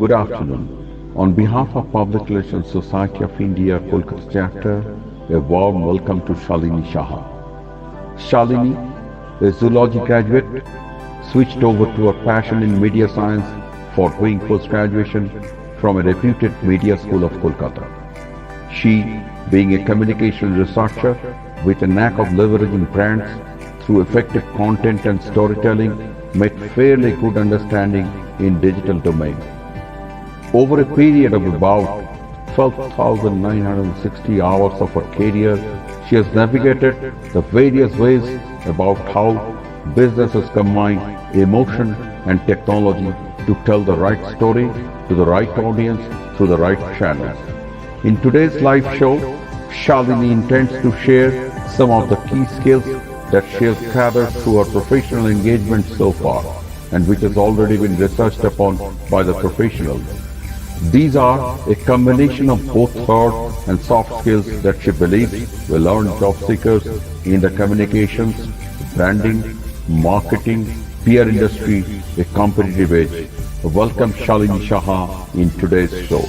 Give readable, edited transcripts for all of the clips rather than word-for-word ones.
Good afternoon. On behalf of Public Relations Society of India, Kolkata chapter, a warm welcome to Shalini Shaha. Shalini, a zoology graduate, switched over to her passion in media science for doing post-graduation from a reputed media school of Kolkata. She, being a communication researcher with a knack of leveraging brands through effective content and storytelling, made fairly good understanding in digital domain. Over a period of about 12,960 hours of her career, she has navigated the various ways about how businesses combine emotion and technology to tell the right story to the right audience through the right channels. In today's live show, Shalini intends to share some of the key skills that she has gathered through her professional engagement so far, and which has already been researched upon by the professionals. These are a combination of both hard and soft skills that she believes will earn job seekers in the communications, branding, marketing, PR industry a competitive edge. Welcome Shalini Shaha in today's show.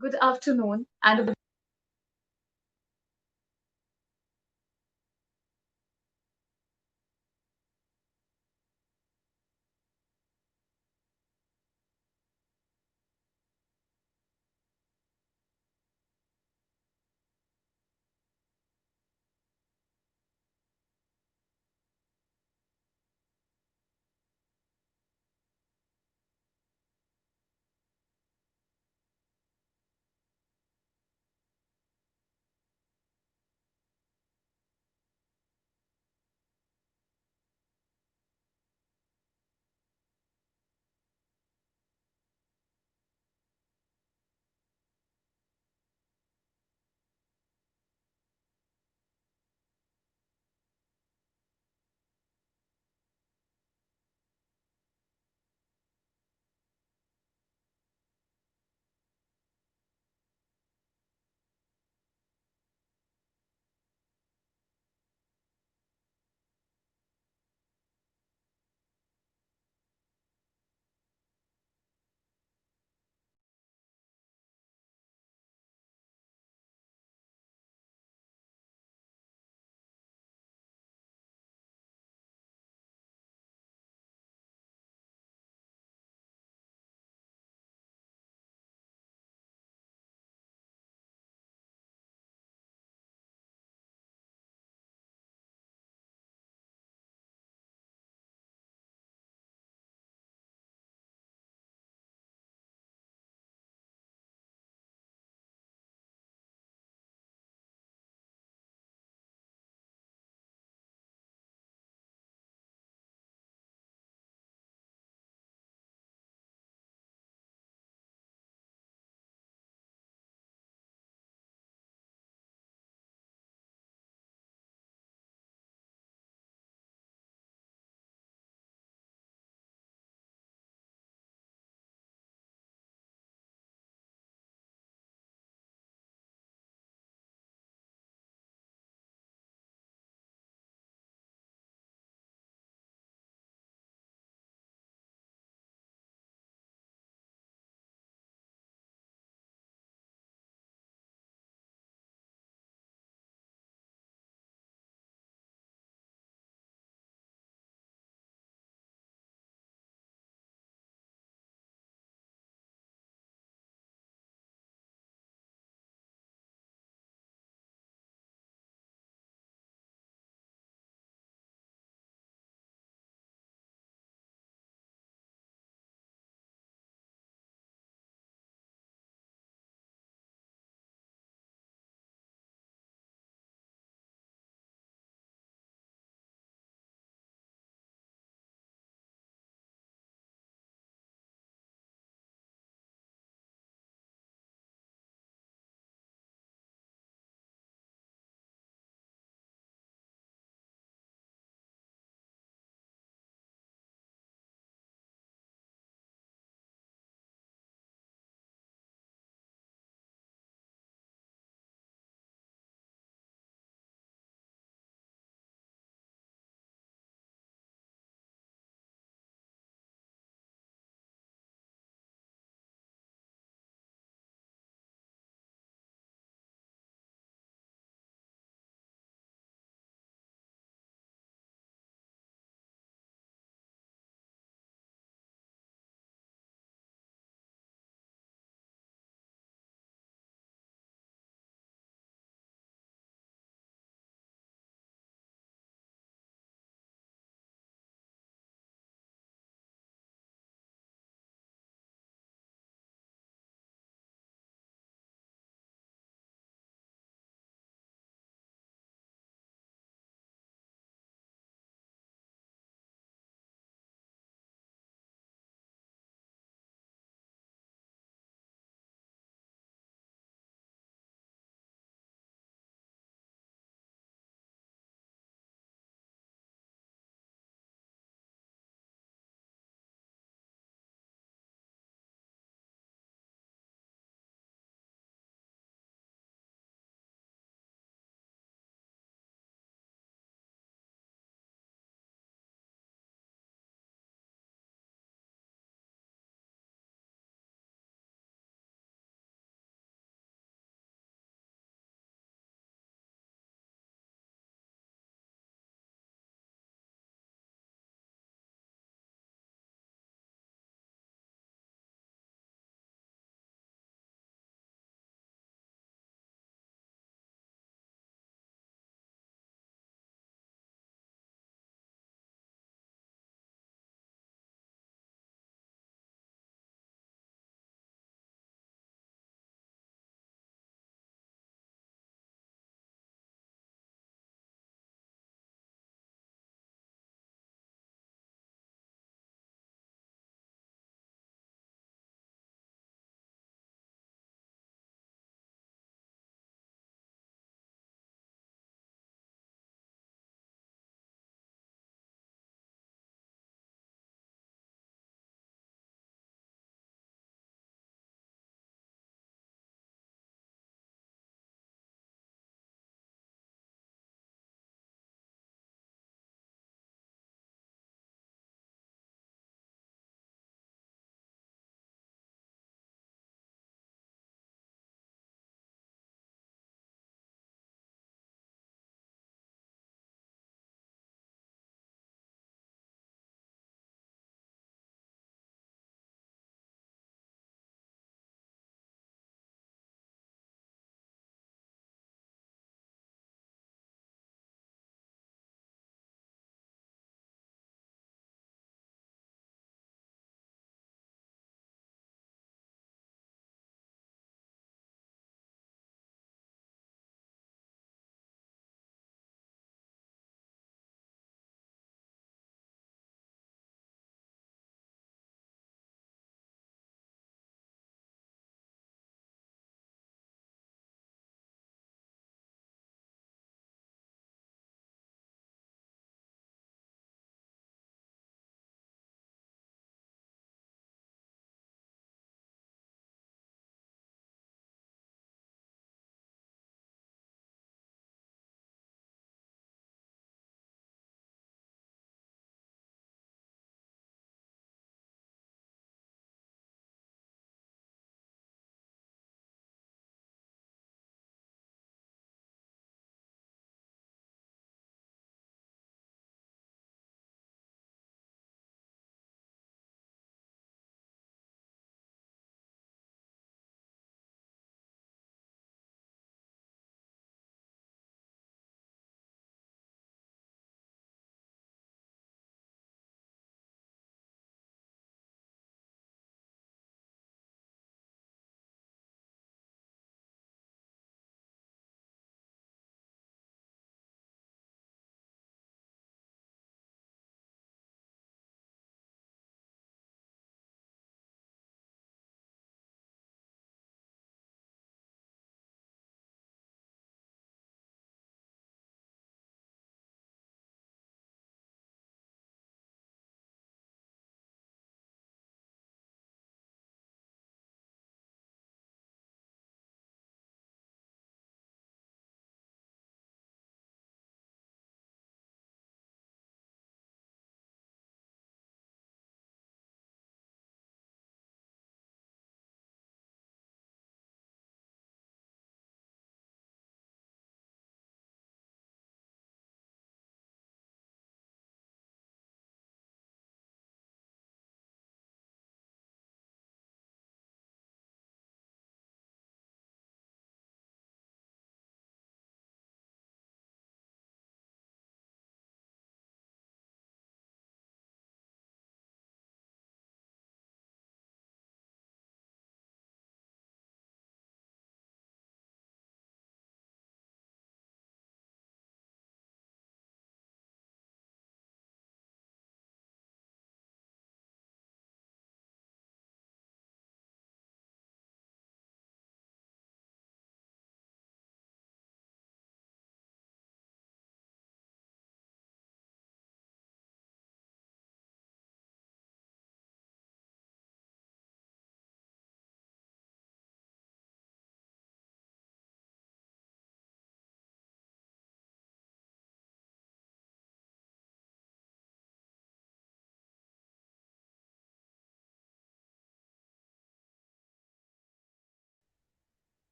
Good afternoon and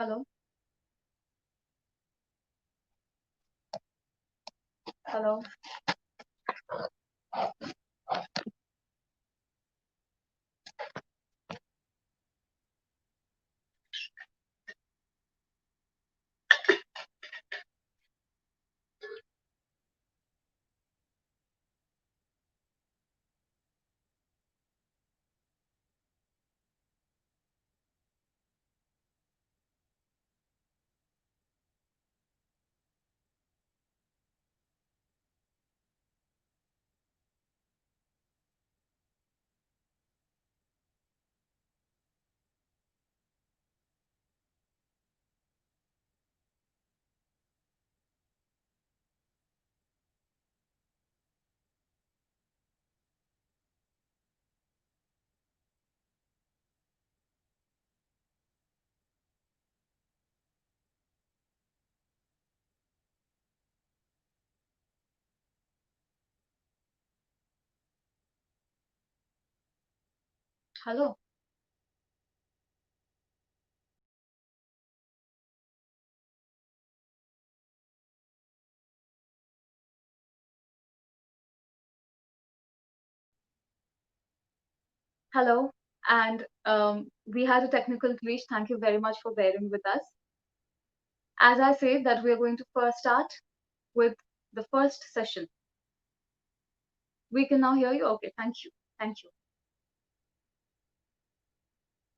Hello? Hello? Hello? Hello? And we had a technical glitch. Thank you very much for bearing with us. As I said, that we are going to first start with the first session. We can now hear you? Okay, thank you. Thank you.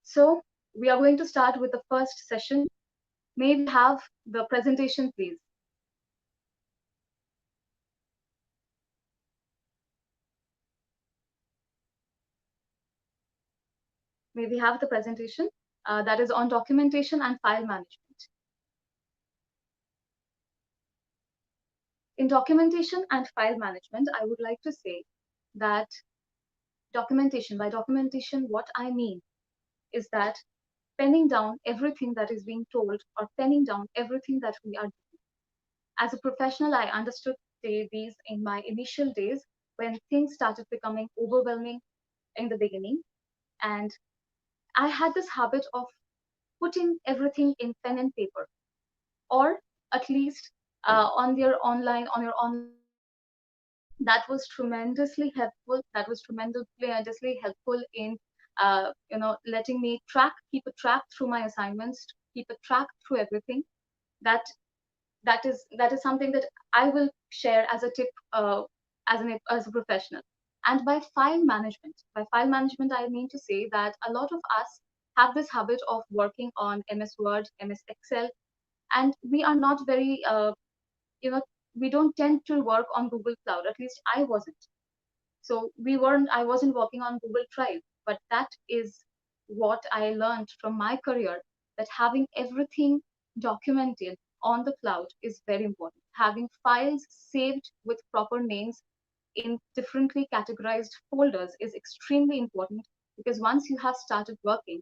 So we are going to start with the first session. May we have the presentation, please? May we have the presentation that is on documentation and file management. In documentation and file management, I would like to say that by documentation, what I mean is that penning down everything that is being told or penning down everything that we are doing. As a professional, I understood these in my initial days when things started becoming overwhelming in the beginning. And I had this habit of putting everything in pen and paper, or at least on your online. That was tremendously helpful. That was tremendously helpful in letting me keep a track through my assignments, keep a track through everything. That that is something that I will share as a tip as a professional. And by file management, I mean to say that a lot of us have this habit of working on MS Word, MS Excel, and we are not very you know we don't tend to work on Google Cloud. At least I wasn't. So I wasn't working on Google Drive, but that is what I learned from my career, that having everything documented on the cloud is very important. Having files saved with proper names in differently categorized folders is extremely important, because once you have started working,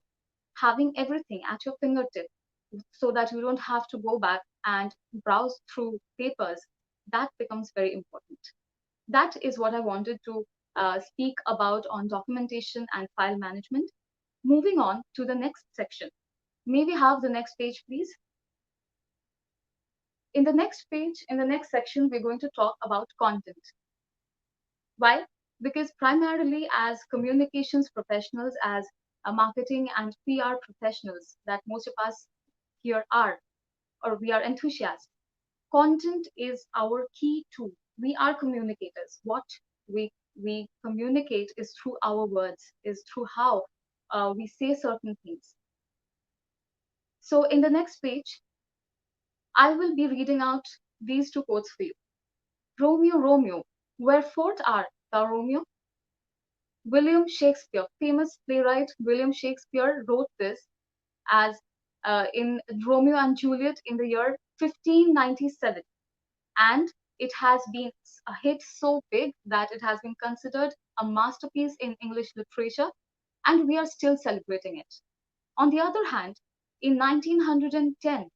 having everything at your fingertip so that you don't have to go back and browse through papers, that becomes very important. That is what I wanted to speak about on documentation and file management. Moving on to the next section. May we have the next page, please? In the next section, we're going to talk about content. Why? Because primarily as communications professionals, as marketing and PR professionals that most of us here are, or we are enthusiasts, content is our key tool. We are communicators. What we communicate is through our words, is through how we say certain things. So in the next page, I will be reading out these two quotes for you. Romeo, Romeo, wherefore art thou, Romeo? William Shakespeare, famous playwright William Shakespeare, wrote this as in Romeo and Juliet in the year 1597. And it has been a hit so big that it has been considered a masterpiece in English literature, and we are still celebrating it. On the other hand, in 1910,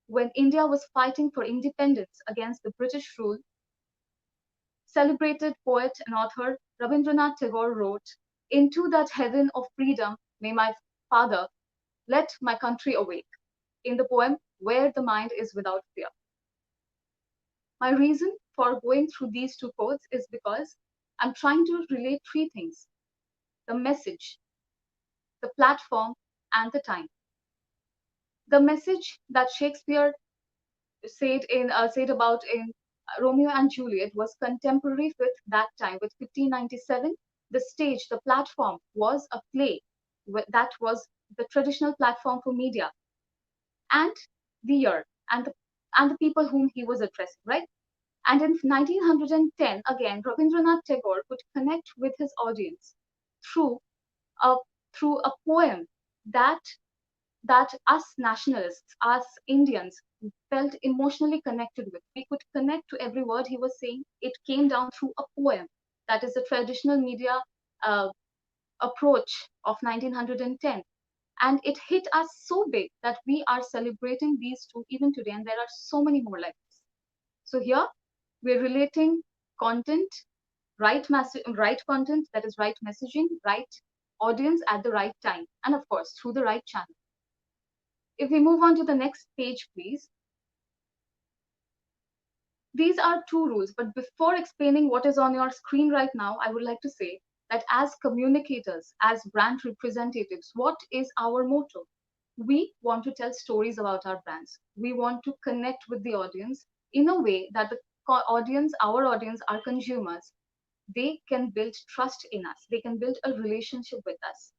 when India was fighting for independence against the British rule, celebrated poet and author Rabindranath Tagore wrote, "Into that heaven of freedom may my father let my country awake." in the poem Where the Mind is Without Fear. My reason for going through these two quotes is because I'm trying to relate three things: the message, the platform, and the time. The message that Shakespeare said about in Romeo and Juliet was contemporary with that time, with 1597. The stage, the platform, was a play that was the traditional platform for media, and the year, and the people whom he was addressing, right? And in 1910, again, Rabindranath Tagore could connect with his audience through a through a poem that us nationalists, us Indians, felt emotionally connected with. We could connect to every word he was saying. It came down through a poem. That is the traditional media uh, approach of 1910. And it hit us so big that we are celebrating these two even today. And there are so many more like this. So here we're relating content, right content, that is right messaging, right audience at the right time, and of course through the right channel. If we move on to the next page, please. These are two rules, but before explaining what is on your screen right now, I would like to say that as communicators, as brand representatives, what is our motto? We want to tell stories about our brands. We want to connect with the audience in a way that the audience, our audience, our consumers, they can build trust in us. They can build a relationship with us.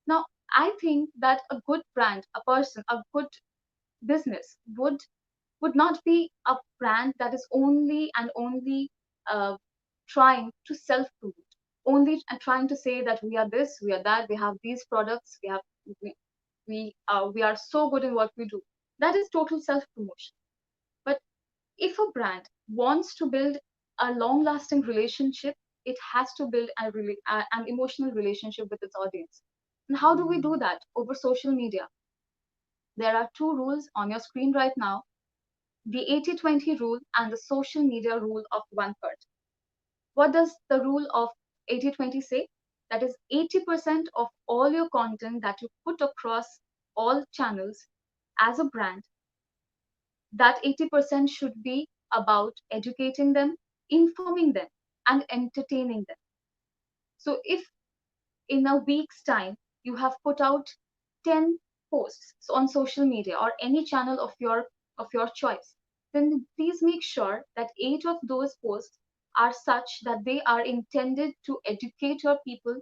Now, I think that a good brand, a person, a good business would not be a brand that is only and only uh, trying to self promote, only and trying to say that we are this, we are that, we have these products, we are so good in what we do. That is total self promotion. But if a brand wants to build a long lasting relationship, it has to build an emotional relationship with its audience. And how do we do that? Over social media. There are two rules on your screen right now: the 80-20 rule and the social media rule of one third. What does the rule of 80-20 say? That is 80% of all your content that you put across all channels as a brand, that 80% should be about educating them, informing them, and entertaining them. So if in a week's time you have put out 10 posts on social media or any channel of your choice, then please make sure that 8 of those posts are such that they are intended to educate your people,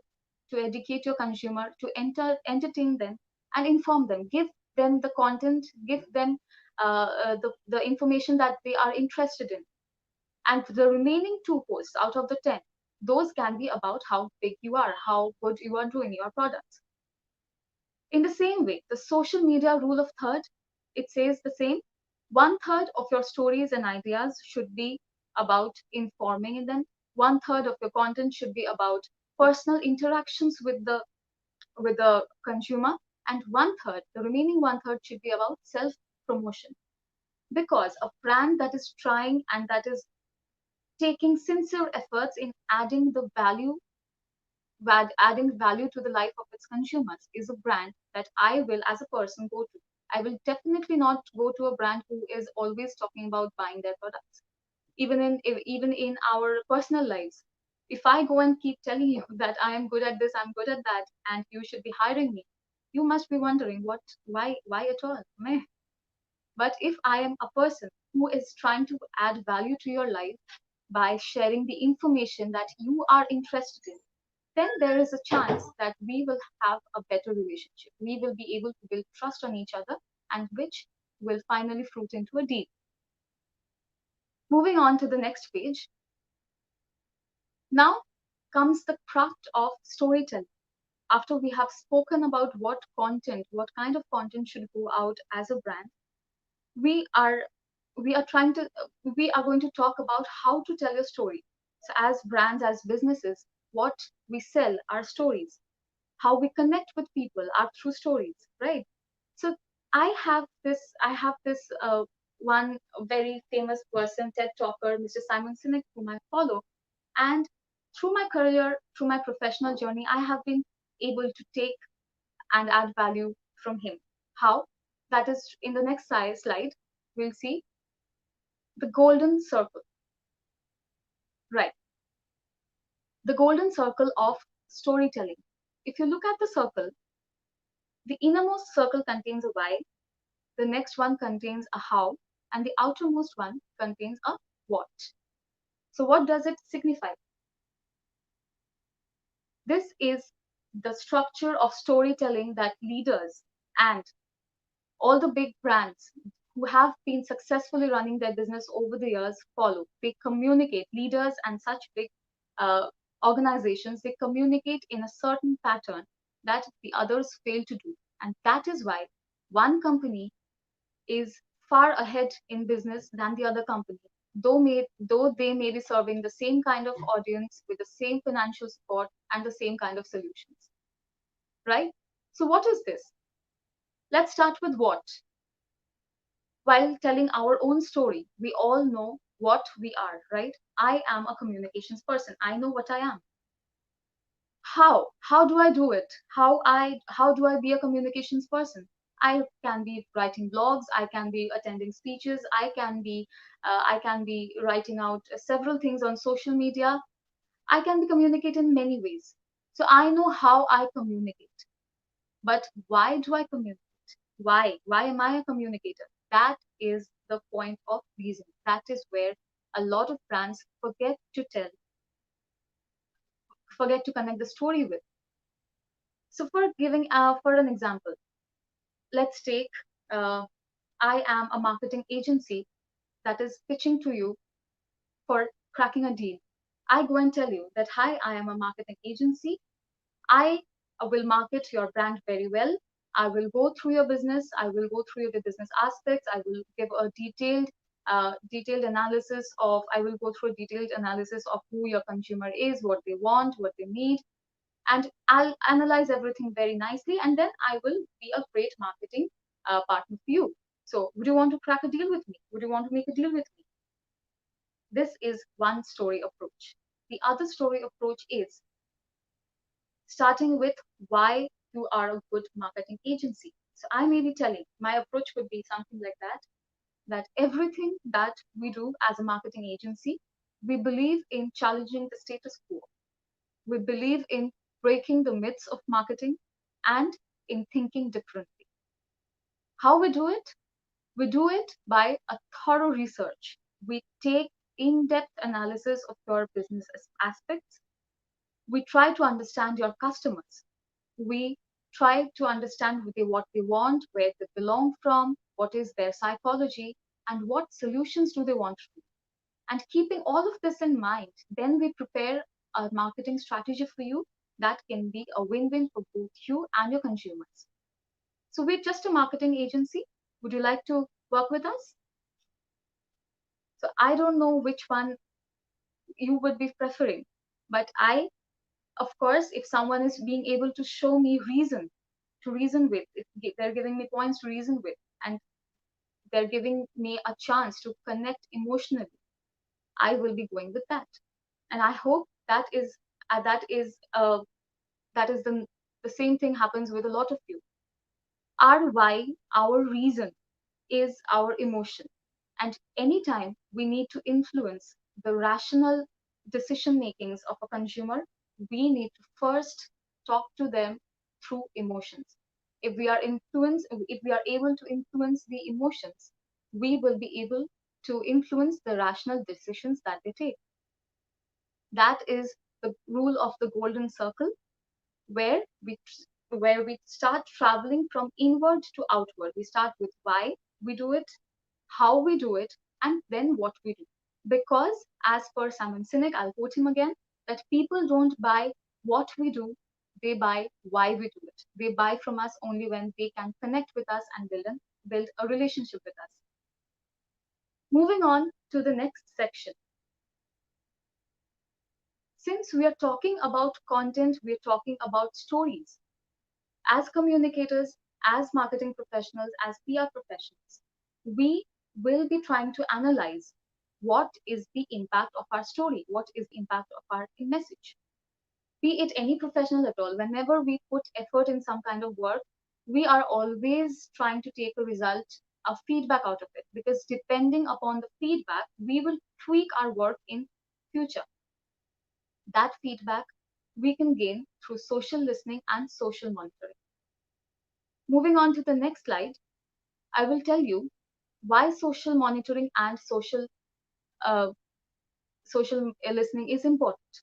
to educate your consumer, to entertain them and inform them, give them the content, give them the information that they are interested in. And the remaining 2 posts out of the 10, those can be about how big you are, how good you are doing your products. In the same way, the social media rule of third, it says the same. One third of your stories and ideas should be about informing them. One third of your content should be about personal interactions with the consumer, and one third, the remaining one third, should be about self promotion. Because a brand that is trying and that is taking sincere efforts in adding value to the life of its consumers is a brand that I will, as a person, go to. I will definitely not go to a brand who is always talking about buying their products. Even in our personal lives, if I go and keep telling you that I am good at this, I'm good at that, and you should be hiring me, you must be wondering why at all? Meh. But if I am a person who is trying to add value to your life by sharing the information that you are interested in, then there is a chance that we will have a better relationship. We will be able to build trust on each other, and which will finally fruit into a deal. Moving on to the next page. Now comes the craft of storytelling. After we have spoken about what kind of content should go out as a brand, we are we are trying to we are going to talk about how to tell your story. So as brands, as businesses, what we sell are stories. How we connect with people are through stories, right? So I have this one very famous person, TED talker, Mr. Simon Sinek, whom I follow. And through my career, through my professional journey, I have been able to take and add value from him. How? That is in the next slide, we'll see the golden circle, right? The golden circle of storytelling. If you look at the circle, the innermost circle contains a why, the next one contains a how, and the outermost one contains a what. So, what does it signify? This is the structure of storytelling that leaders and all the big brands who have been successfully running their business over the years follow. They communicate, leaders and such big uh, organizations, they communicate in a certain pattern that the others fail to do. And that is why one company is far ahead in business than the other company, though they may be serving the same kind of audience with the same financial support and the same kind of solutions, right? So what is this? Let's start with what. While telling our own story, we all know what we are, right? I am a communications person. I know what I am. How do I do it? How do I be a communications person? I can be writing blogs, I can be attending speeches, I can be writing out several things on social media. I can be communicating in many ways. So I know how I communicate. But why do I communicate? Why am I a communicator? That is the point of reason. That is where a lot of brands forget to connect the story with. So for an example, let's take uh, I am a marketing agency that is pitching to you for cracking a deal. I go and tell you that, hi, I am a marketing agency. I will market your brand very well. I will go through your business. I will go through the business aspects. I will give a detailed analysis of. I will go through a detailed analysis of who your consumer is, what they want, what they need, and I'll analyze everything very nicely, and then I will be a great marketing partner for you. So, would you want to crack a deal with me? Would you want to make a deal with me? This is one story approach. The other story approach is starting with why you are a good marketing agency. So I may be telling my approach would be something like that everything that we do as a marketing agency, we believe in challenging the status quo. We believe in breaking the myths of marketing and in thinking differently. How we do it? We do it by a thorough research. We take in-depth analysis of your business aspects. We try to understand your customers. We try to understand what they want, where they belong from, what is their psychology, and what solutions do they want to do. And keeping all of this in mind, then we prepare a marketing strategy for you that can be a win-win for both you and your consumers. So we're just a marketing agency. Would you like to work with us? So I don't know which one you would be preferring, but of course, if someone is being able to show me reason to reason with, if they're giving me points to reason with, and they're giving me a chance to connect emotionally, I will be going with that. And I hope uh, that is uh, that is the same thing happens with a lot of you. Our why, our reason is our emotion. And anytime we need to influence the rational decision makings of a consumer, we need to first talk to them through emotions. If we are able to influence the emotions, we will be able to influence the rational decisions that they take. That is the rule of the golden circle, where we start traveling from inward to outward. We start with why we do it, how we do it, and then what we do. Because, as per Simon Sinek, I'll quote him again, that people don't buy what we do, they buy why we do it. They buy from us only when they can connect with us and build a relationship with us. Moving on to the next section. Since we are talking about content, we are talking about stories. As communicators, as marketing professionals, as PR professionals, we will be trying to analyze what is the impact of our story, what is the impact of our message. Be it any professional at all, whenever we put effort in some kind of work, we are always trying to take a result, a feedback out of it, because depending upon the feedback, we will tweak our work in future. That feedback we can gain through social listening and social monitoring. Moving on to the next slide, I will tell you why social monitoring and uh, social listening is important.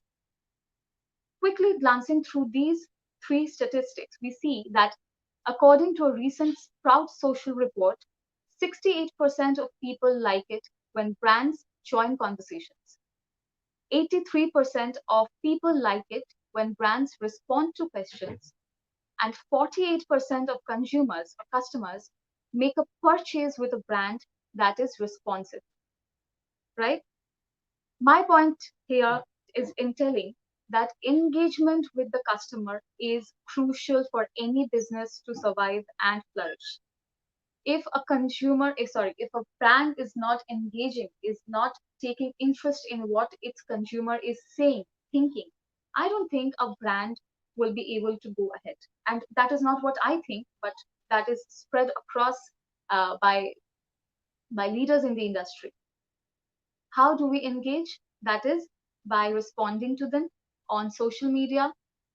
Quickly glancing through these three statistics, we see that according to a recent Sprout Social report, 68% of people like it when brands join conversations. 83% of people like it when brands respond to questions. And 48% of consumers or customers make a purchase with a brand that is responsive, right? My point here is in telling that engagement with the customer is crucial for any business to survive and flourish. If a if a brand is not engaging, is not taking interest in what its consumer is saying, thinking, I don't think a brand will be able to go ahead. And that is not what I think, but that is spread across by leaders in the industry. How do we engage? That is by responding to them on social media,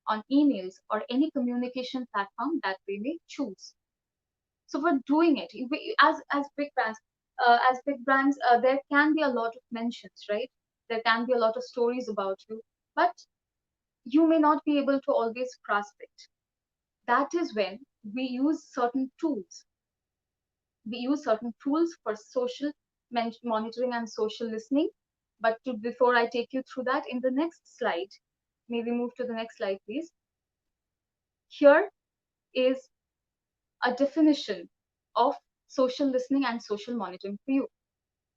on emails, or any communication platform that we may choose. So we're doing it as big brands. There can be a lot of mentions, right? There can be a lot of stories about you, but you may not be able to always grasp it. That is when we use certain tools. We use certain tools for social monitoring and social listening. But before I take you through that, in the next slide, maybe move to the next slide, please. Here is a definition of social listening and social monitoring for you.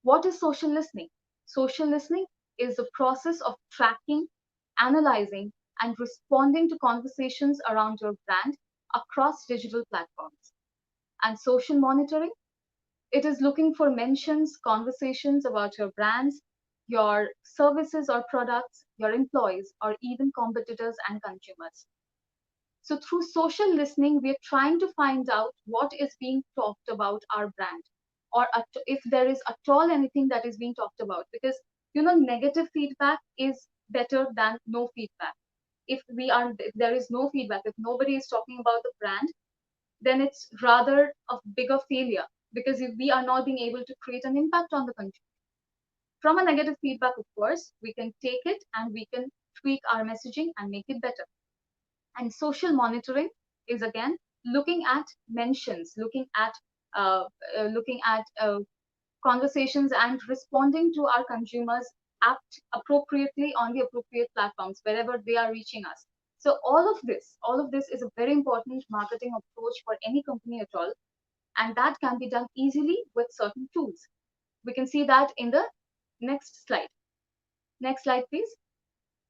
What is social listening? Social listening is the process of tracking, analyzing, and responding to conversations around your brand across digital platforms. And social monitoring, it is looking for mentions, conversations about your brands, your services or products, your employees, or even competitors and consumers. So through social listening, we're trying to find out what is being talked about our brand, or if there is at all anything that is being talked about. Because negative feedback is better than no feedback. If there is no feedback, if nobody is talking about the brand, then it's rather a bigger failure, because if we are not being able to create an impact on the consumer. From a negative feedback, of course, we can take it and we can tweak our messaging and make it better. And social monitoring is again looking at mentions, uh, looking at conversations and responding to our consumers apt appropriately on the appropriate platforms wherever they are reaching us. So all of this is a very important marketing approach for any company at all, and that can be done easily with certain tools. We can see that in the next slide. Next slide, please.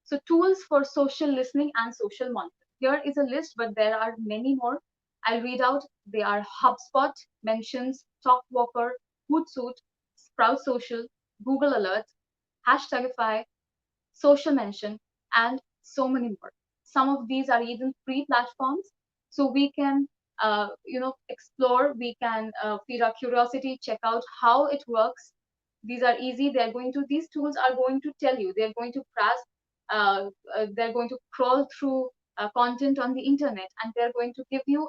So tools for social listening and social monitoring. Here is a list, but there are many more. I'll read out. They are HubSpot, Mentions, TalkWalker, Hootsuite, Sprout Social, Google Alerts, Hashtagify, Social Mention, and so many more. Some of these are even free platforms, so we can explore. We can feed our curiosity, check out how it works. These are easy. These tools are going to tell you. They're going to they're going to crawl through content on the internet, and they're going to give you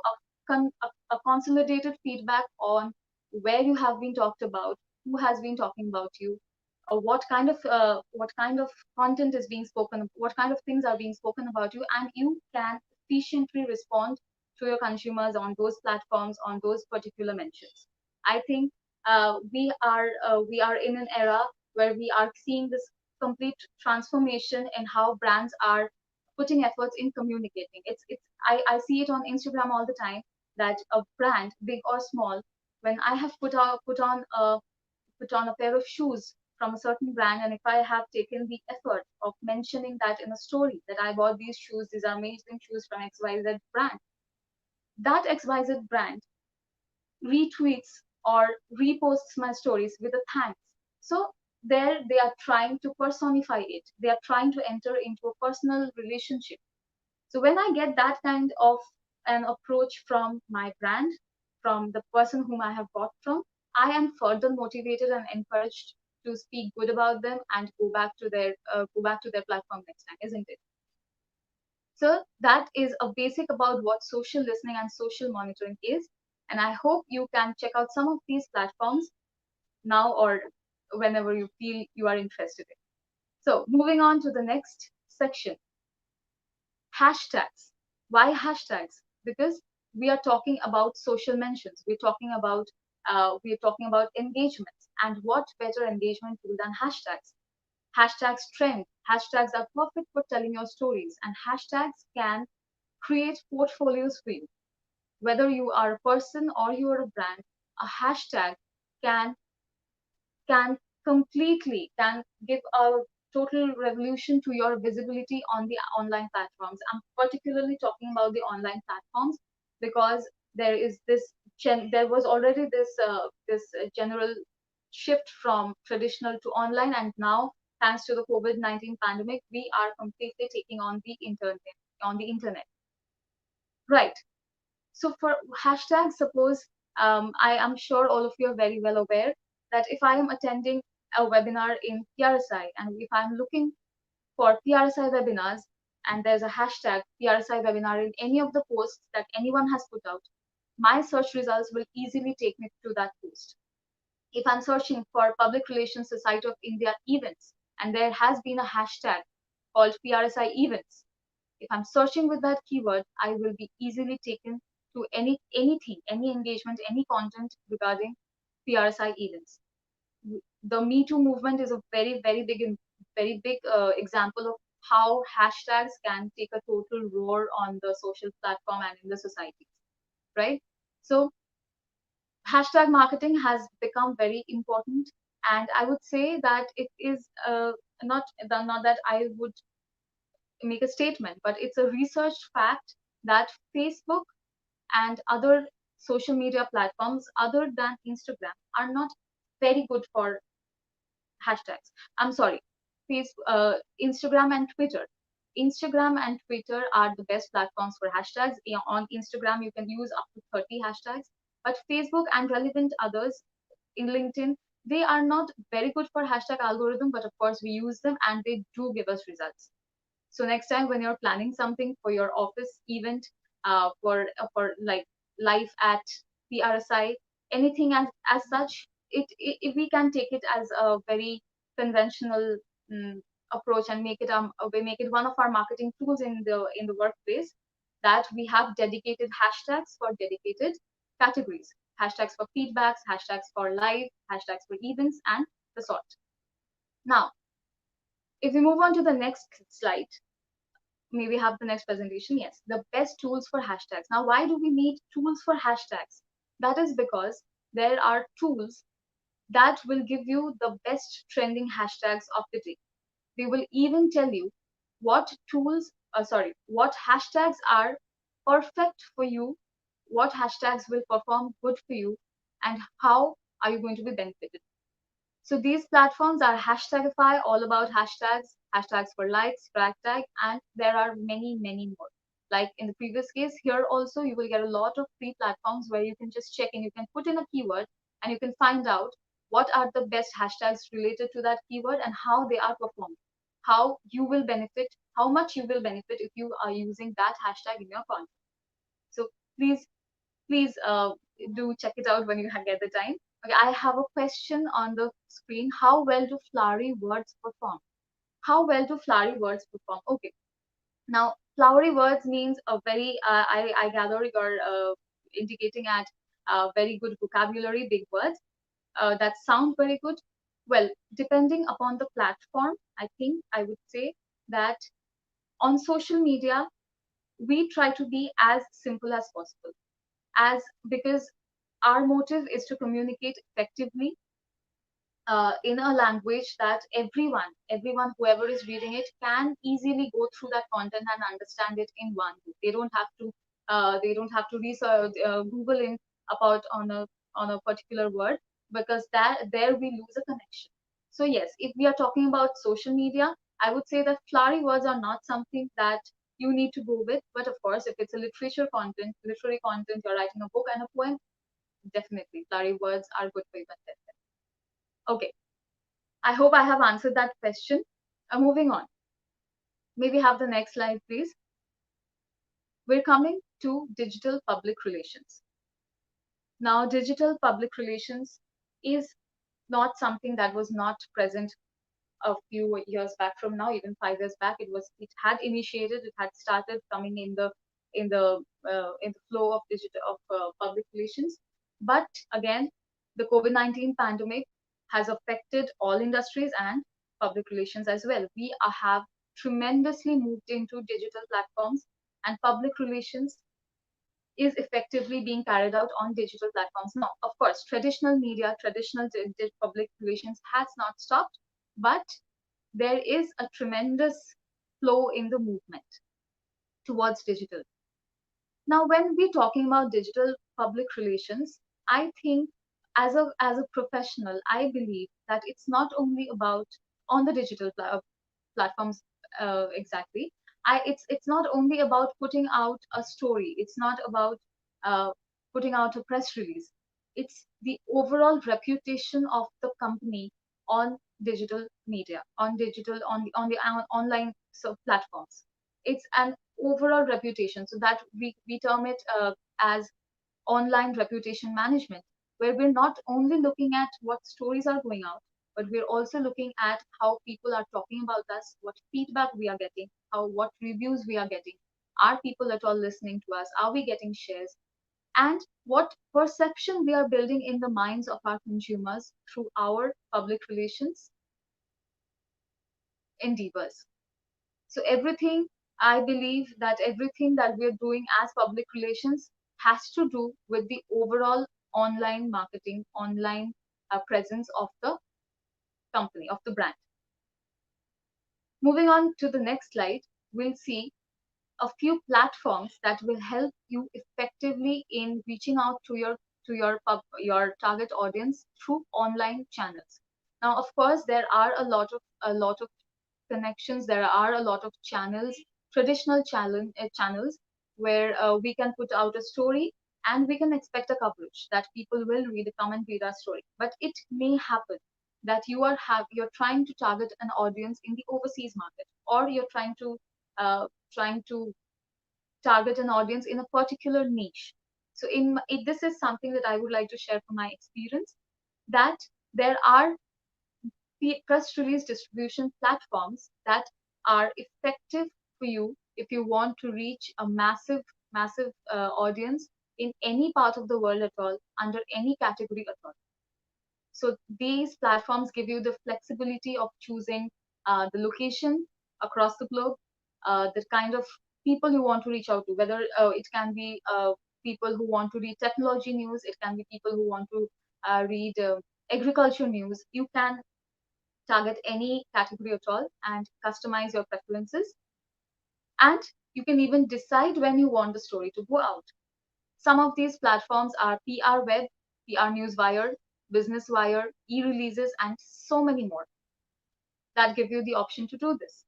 a consolidated feedback on where you have been talked about, who has been talking about you, what kind of content is being spoken, what kind of things are being spoken about you, and you can efficiently respond to your consumers on those platforms, on those particular mentions. I think we are in an era where we are seeing this complete transformation in how brands are putting efforts in communicating. I see it on Instagram all the time, that a brand, big or small, when I have put on a pair of shoes from a certain brand, and if I have taken the effort of mentioning that in a story that I bought these shoes, these are amazing shoes from XYZ brand, that XYZ brand retweets or reposts my stories with a thanks. So there they are trying to personify it. They are trying to enter into a personal relationship. So when I get that kind of an approach from my brand, from the person whom I have bought from, I am further motivated and encouraged to speak good about them and go back to their platform next time, isn't it? So that is a basic about what social listening and social monitoring is. And I hope you can check out some of these platforms now or whenever you feel you are interested in. So moving on to the next section, hashtags. Why hashtags? Because we are talking about social mentions. We're talking about engagements, and what better engagement tool than hashtags? Hashtags trend. Hashtags are perfect for telling your stories, and hashtags can create portfolios for you. Whether you are a person or you are a brand, a hashtag can can can give a total revolution to your visibility on the online platforms. I'm particularly talking about the online platforms because there was already this general shift from traditional to online, and now thanks to the COVID-19 pandemic, we are completely taking on the internet. Right. So for hashtags, suppose I am sure all of you are very well aware that if I am attending a webinar in PRSI and if I'm looking for PRSI webinars and there's a hashtag PRSI webinar in any of the posts that anyone has put out, my search results will easily take me to that post. If I'm searching for Public Relations Society of India events and there has been a hashtag called PRSI events, if I'm searching with that keyword, I will be easily taken to anything, any engagement, any content regarding PRSI events. The Me Too movement is a very big example of how hashtags can take a total roar on the social platform and in the society, right? So hashtag marketing has become very important, and I would say that it is not that I would make a statement, but it's a researched fact that Facebook and other social media platforms other than Instagram are not very good for hashtags. I'm sorry, Instagram and Twitter. Instagram and Twitter are the best platforms for hashtags. On Instagram, you can use up to 30 hashtags, but Facebook and relevant others in LinkedIn, they are not very good for hashtag algorithm, but of course we use them and they do give us results. So next time when you're planning something for your office event, for like life at PRSI, anything as such, if we can take it as a very conventional approach and we make it one of our marketing tools in the workplace, that we have dedicated hashtags for dedicated categories, hashtags for feedbacks, hashtags for live, hashtags for events, and the sort. Now, if we move on to the next slide, maybe have the next presentation. Yes, the best tools for hashtags. Now, why do we need tools for hashtags? That is because there are tools that will give you the best trending hashtags of the day. They will even tell you what hashtags are perfect for you, what hashtags will perform good for you, and how are you going to be benefited. So these platforms are Hashtagify, all about hashtags, hashtags for likes, frag tag, and there are many, many more. Like in the previous case, here also you will get a lot of free platforms where you can just check and you can put in a keyword and you can find out what are the best hashtags related to that keyword and how they are performed, how you will benefit, how much you will benefit if you are using that hashtag in your content. So please do check it out when you get the time. Okay, I have a question on the screen. How well do flowery words perform? How well do flowery words perform? Okay, now flowery words means a very, I gather you're indicating at very good vocabulary, big words that sound very good. Well, depending upon the platform, I think I would say that on social media, we try to be as simple as possible, as because our motive is to communicate effectively in a language that everyone, whoever is reading it, can easily go through that content and understand it in one go. They don't have to research, Google in about on a particular word, because that there we lose a connection. So yes, if we are talking about social media, I would say that flowery words are not something that you need to go with. But of course, if it's a literary content, you're writing a book and a poem, definitely blurry words are good for even then. Okay, I hope I have answered that question. Moving on. Maybe have the next slide, please. We're coming to digital public relations. Now, digital public relations is not something that was not present a few years back from now, even 5 years back. It had initiated, it had started coming in the flow of digital of public relations. But again, the COVID-19 pandemic has affected all industries and public relations as well. We have tremendously moved into digital platforms, and public relations is effectively being carried out on digital platforms. Now, of course, traditional media, traditional public relations has not stopped, but there is a tremendous flow in the movement towards digital. Now, when we're talking about digital public relations, I think as a professional, I believe that it's not only about on the digital platforms exactly. It's not only about putting out a story. It's not about uh, putting out a press release. It's the overall reputation of the company on digital media, on the online platforms. It's an overall reputation. So that we term it as online reputation management, where we're not only looking at what stories are going out, but we're also looking at how people are talking about us, what feedback we are getting, what reviews we are getting. Are people at all listening to us? Are we getting shares? And what perception we are building in the minds of our consumers through our public relations endeavors. So everything, I believe that everything that we're doing as public relations has to do with the overall online marketing, online presence of the company, of the brand. Moving on to the next slide, we'll see a few platforms that will help you effectively in reaching out to your target audience through online channels. Now, of course, there are a lot of connections. There are a lot of channels, traditional channels, where we can put out a story and we can expect a coverage that people will come and read our story. But it may happen that you're trying to target an audience in the overseas market, or you're trying to target an audience in a particular niche. So this is something that I would like to share from my experience, that there are press release distribution platforms that are effective for you if you want to reach a massive audience in any part of the world at all, under any category at all. So these platforms give you the flexibility of choosing the location across the globe, the kind of people you want to reach out to, whether it can be people who want to read technology news, it can be people who want to read agriculture news. You can target any category at all and customize your preferences. And you can even decide when you want the story to go out. Some of these platforms are PR Web, PR Newswire, Business Wire, e-releases, and so many more that give you the option to do this.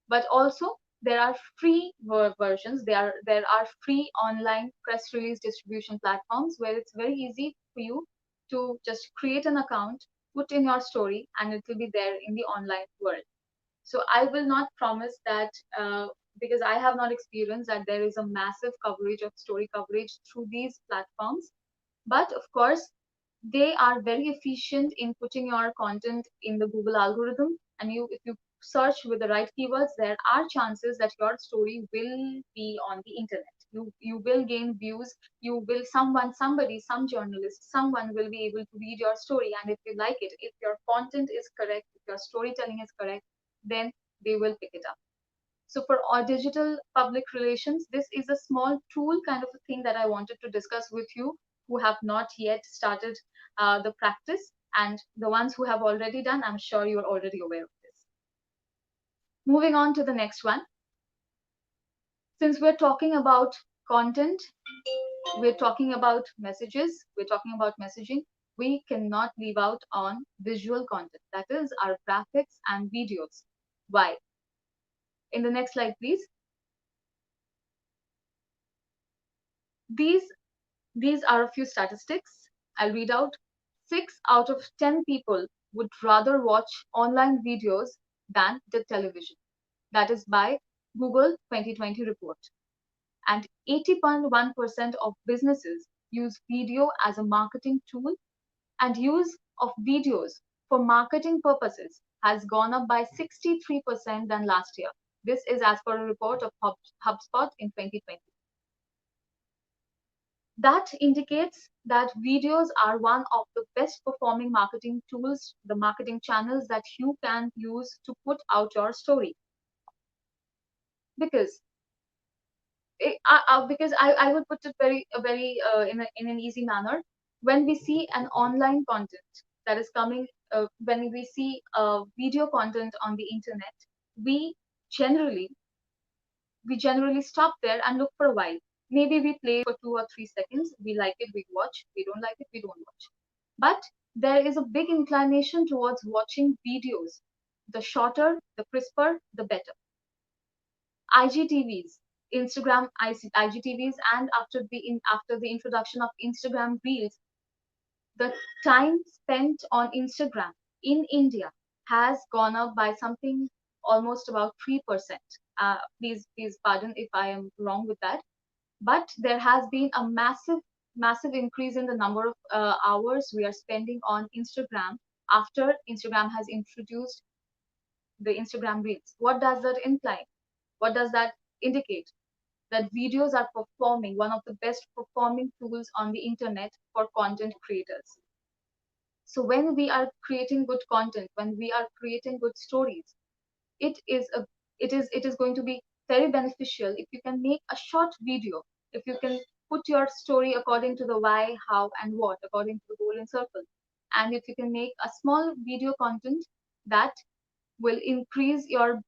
But also, there are free versions. There are free online press release distribution platforms where it's very easy for you to just create an account, put in your story, and it will be there in the online world. So I will not promise that because I have not experienced that there is a massive coverage of story coverage through these platforms. But of course, they are very efficient in putting your content in the Google algorithm. And if you search with the right keywords, there are chances that your story will be on the internet. You will gain views. Some journalist, someone will be able to read your story. And if you like it, if your content is correct, if your storytelling is correct, then they will pick it up. So for our digital public relations, this is a small tool kind of a thing that I wanted to discuss with you who have not yet started the practice, and the ones who have already done, I'm sure you're already aware of this. Moving on to the next one. Since we're talking about content, we're talking about messages, we're talking about messaging, we cannot leave out on visual content, that is our graphics and videos. Why? In the next slide, please. These these are a few statistics. I'll read out. 6 out of 10 people would rather watch online videos than the television. That is by Google 2020 report. And 80.1% of businesses use video as a marketing tool, and use of videos for marketing purposes has gone up by 63% than last year. This is as per a report of HubSpot in 2020. That indicates that videos are one of the best performing marketing tools, the marketing channels that you can use to put out your story. Because I would put it very in an easy manner. When we see an online content that is coming, when we see video content on the internet, we generally we generally stop there and look for a while. Maybe we play for 2 or 3 seconds. We like it, we watch. We don't like it, we don't watch. But there is a big inclination towards watching videos. The shorter, the crisper, the better. IGTVs, Instagram IGTVs, and after the introduction of Instagram Reels, the time spent on Instagram in India has gone up by something almost about 3%. Please pardon if I am wrong with that. But there has been a massive increase in the number of hours we are spending on Instagram after Instagram has introduced the Instagram Reels. What does that imply? What does that indicate? That videos are performing one of the best performing tools on the internet for content creators. So when we are creating good content, when we are creating good stories, it is a it is going to be very beneficial if you can make a short video, if you can put your story according to the why, how, and what, according to the goal and circle, and if you can make a small video content that will increase your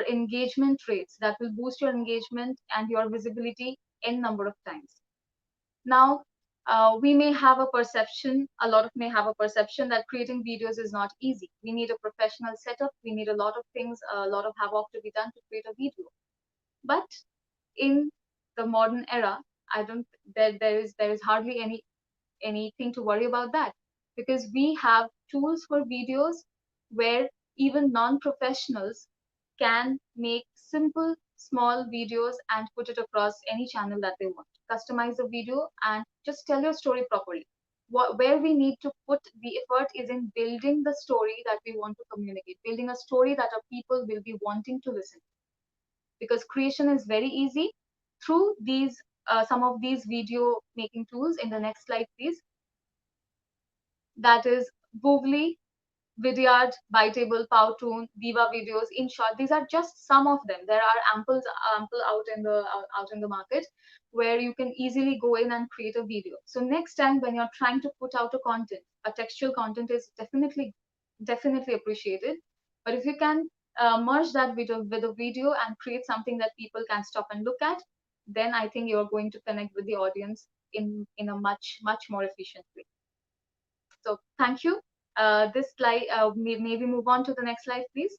engagement rates, that will boost your engagement and your visibility n number of times. Now, we may have a perception, a lot of may have a perception that creating videos is not easy. We need a professional setup. We need a lot of things, a lot of havoc to be done to create a video. But in the modern era, I don't, there is hardly anything to worry about that, because we have tools for videos where even non-professionals can make simple small videos and put it across any channel that they want. Customize the video and just tell your story properly. Where we need to put the effort is in building the story that we want to communicate, building a story that our people will be wanting to listen. Because creation is very easy through these some of these video making tools. In the next slide, please. That is Googly, Vidyard, Bytable, Powtoon, Viva Videos. In short, these are just some of them. There are ample out in the market where you can easily go in and create a video. So next time when you're trying to put out a content, a textual content is definitely appreciated. But if you can merge that video with a video and create something that people can stop and look at, then I think you're going to connect with the audience in a much more efficient way. So thank you. This slide, maybe move on to the next slide, please.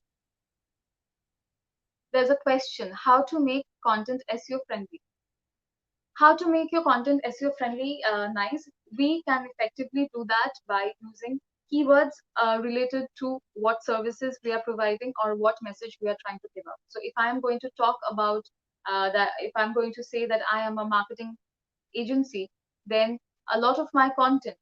There's a question: how to make content SEO friendly? How to make your content SEO friendly? Nice. We can effectively do that by using keywords related to what services we are providing or what message we are trying to give out. So if I am going to talk about if I'm going to say that I am a marketing agency, then a lot of my content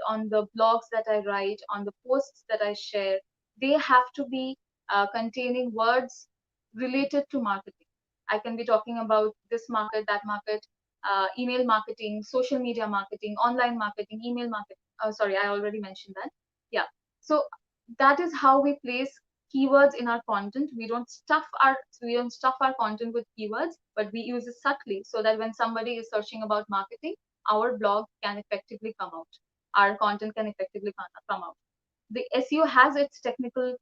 on the blogs that I write, on the posts that I share, they have to be containing words related to marketing. I can be talking about this market, that market, email marketing, social media marketing, online marketing, email marketing. Sorry, I already mentioned that. Yeah. So that is how we place keywords in our content. We don't stuff our content with keywords, but we use it subtly so that when somebody is searching about marketing, our blog can effectively come out. Our content can effectively come out. The SEO has its technical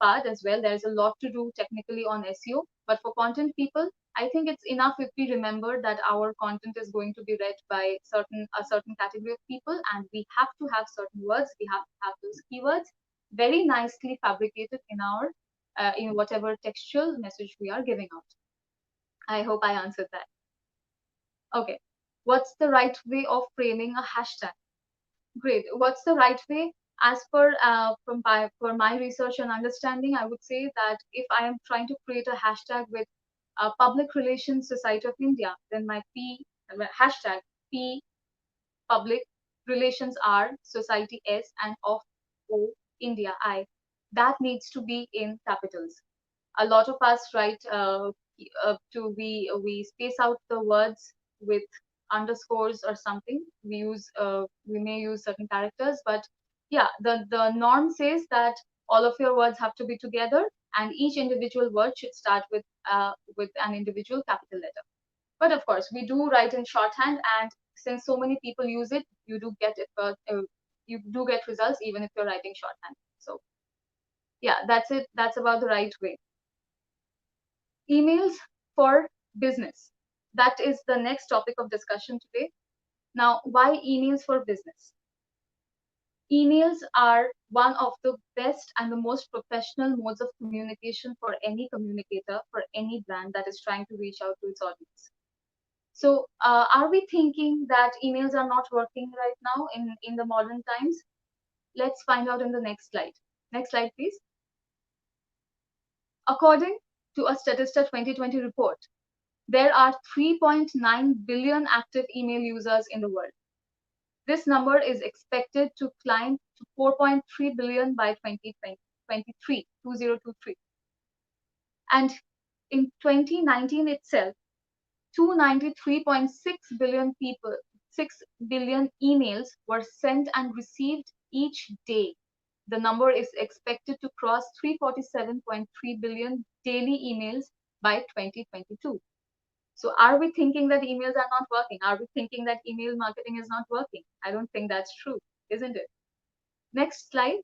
part as well. There's a lot to do technically on SEO, but for content people, I think it's enough if we remember that our content is going to be read by a certain category of people, and we have to have certain words. We have to have those keywords very nicely fabricated in our in whatever textual message we are giving out. I hope I answered that. Okay. What's the right way of framing a hashtag? Great. What's the right way? As per for my research and understanding, I would say that if I am trying to create a hashtag with Public Relations Society of India, then my hashtag P Public Relations R Society S and of O India I, that needs to be in capitals. A lot of us write to we space out the words with underscores or something. We may use certain characters, but yeah, the norm says that all of your words have to be together, and each individual word should start with an individual capital letter. But of course, we do write in shorthand, and since so many people use it, you do get results even if you're writing shorthand. So yeah, that's it. That's about the right way. Emails for business. That is the next topic of discussion today. Now, why emails for business? Emails are one of the best and the most professional modes of communication for any communicator, for any brand that is trying to reach out to its audience. So, are we thinking that emails are not working right now in the modern times? Let's find out in the next slide. Next slide, please. According to a Statista 2020 report, there are 3.9 billion active email users in the world. This number is expected to climb to 4.3 billion by 2023. And in 2019 itself, 293.6 billion 6 billion emails were sent and received each day. The number is expected to cross 347.3 billion daily emails by 2022. So are we thinking that emails are not working? Are we thinking that email marketing is not working? I don't think that's true, isn't it? Next slide.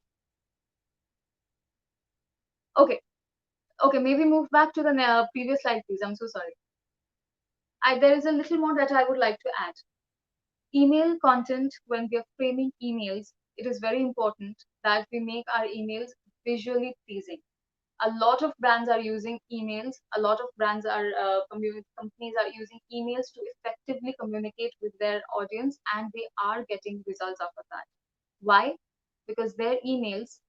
Okay. Okay, maybe move back to the previous slide, please. I'm so sorry. There is a little more that I would like to add. Email content, when we are framing emails, it is very important that we make our emails visually pleasing. A lot of brands are using emails. A lot of brands companies are using emails to effectively communicate with their audience, and they are getting results out of that. Why? Because their emails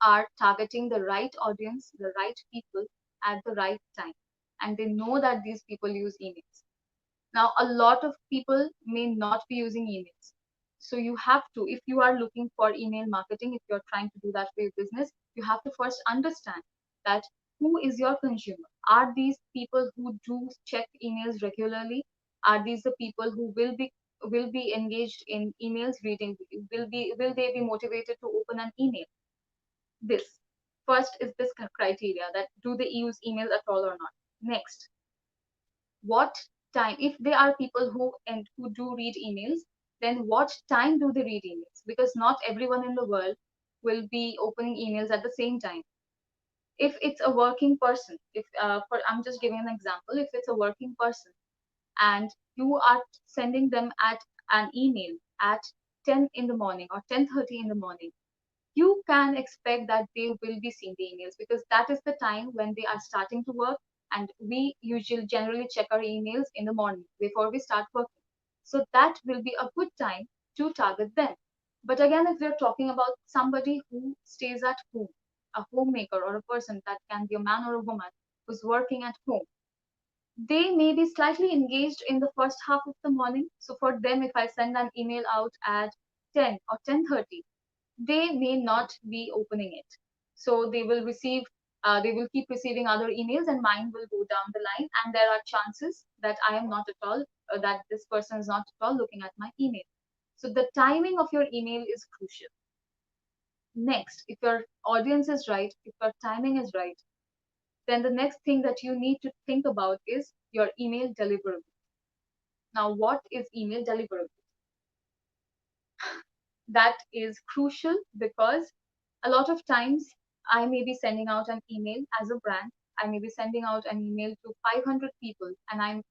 are targeting the right audience, the right people at the right time, and they know that these people use emails. Now, a lot of people may not be using emails. So you have to, if you are looking for email marketing, if you're trying to do that for your business, you have to first understand that who is your consumer? Are these people who do check emails regularly? Are these the people who will be engaged in emails reading? Will they be motivated to open an email? This first is this criteria, that do they use emails at all or not? Next, what time, if they are people who do read emails, then what time do they read emails? Because not everyone in the world will be opening emails at the same time. If it's a working person, if for I'm just giving an example, if it's a working person and you are sending them at an email at 10 in the morning or 10:30 in the morning, you can expect that they will be seeing the emails, because that is the time when they are starting to work, and we usually generally check our emails in the morning before we start working. So that will be a good time to target them. But again, if we're talking about somebody who stays at home, a homemaker or a person, that can be a man or a woman who's working at home, they may be slightly engaged in the first half of the morning. So for them, if I send an email out at 10 or 10:30, they may not be opening it. So they will keep receiving other emails, and mine will go down the line. And there are chances that I am not at all, that this person is not at all looking at my email. So the timing of your email is crucial. Next, if your audience is right, if your timing is right, then the next thing that you need to think about is your email deliverability. Now, what is email deliverability? That is crucial because a lot of times I may be sending out an email as a brand. I may be sending out an email to 500 people, and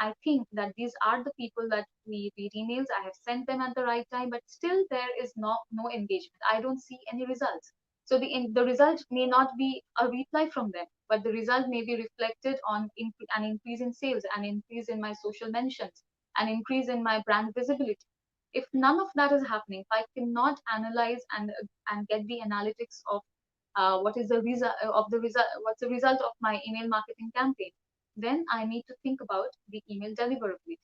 I think that these are the people that we read emails. I have sent them at the right time, but still there is no engagement. I don't see any results. So the result may not be a reply from them, but the result may be reflected on an increase in sales, an increase in my social mentions, an increase in my brand visibility. If none of that is happening, if I cannot analyze and get the analytics of what is the result of the result, what's the result of my email marketing campaign, then I need to think about the email deliverability.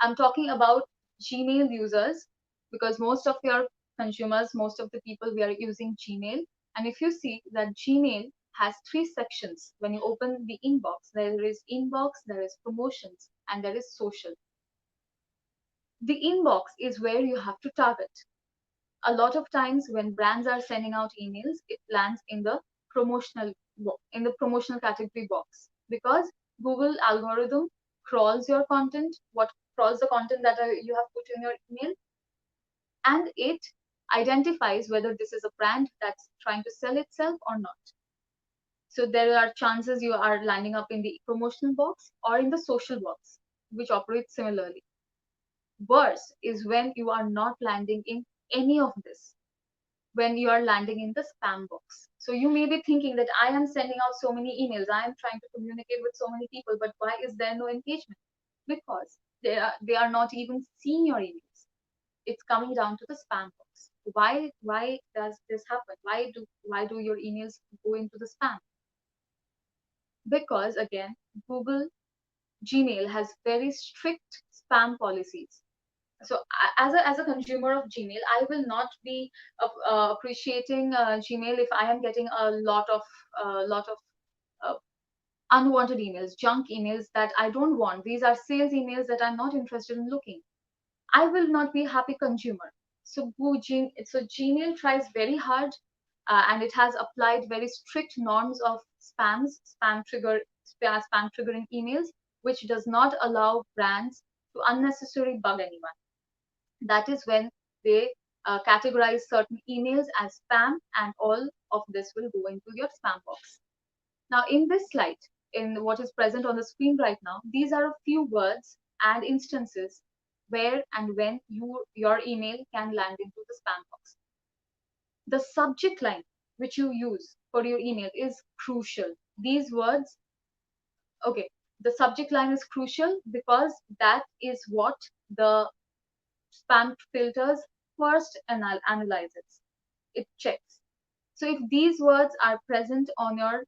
I'm talking about Gmail users because most of your consumers, most of the people, we are using Gmail. And if you see that Gmail has three sections, when you open the inbox, there is inbox, there is promotions, and there is social. The inbox is where you have to target. A lot of times when brands are sending out emails, it lands in the promotional category box because Google algorithm crawls your content, what crawls the content that you have put in your email, and it identifies whether this is a brand that's trying to sell itself or not. So there are chances you are landing up in the promotional box or in the social box, which operates similarly. Worse is when you are not landing in any of this, when you are landing in the spam box. So you may be thinking that I am sending out so many emails, I am trying to communicate with so many people, but why is there no engagement? Because they are not even seeing your emails. It's coming down to the spam box. Why does this happen? Why do your emails go into the spam? Because again, Google Gmail has very strict spam policies. So as a consumer of Gmail, I will not be appreciating Gmail if I am getting a lot of uh, unwanted emails, junk emails that I don't want. These are sales emails that I'm not interested in looking. I will not be a happy consumer. So Gmail tries very hard, and it has applied very strict norms of spam triggering emails, which does not allow brands to unnecessarily bug anyone. That is when they categorize certain emails as spam, and all of this will go into your spam box. Now, in this slide, in what is present on the screen right now, these are a few words and instances where and when your email can land into the spam box. The subject line which you use for your email is crucial. These words, okay, the subject line is crucial because that is what the spam filters first analyzes. It checks. So if these words are present on your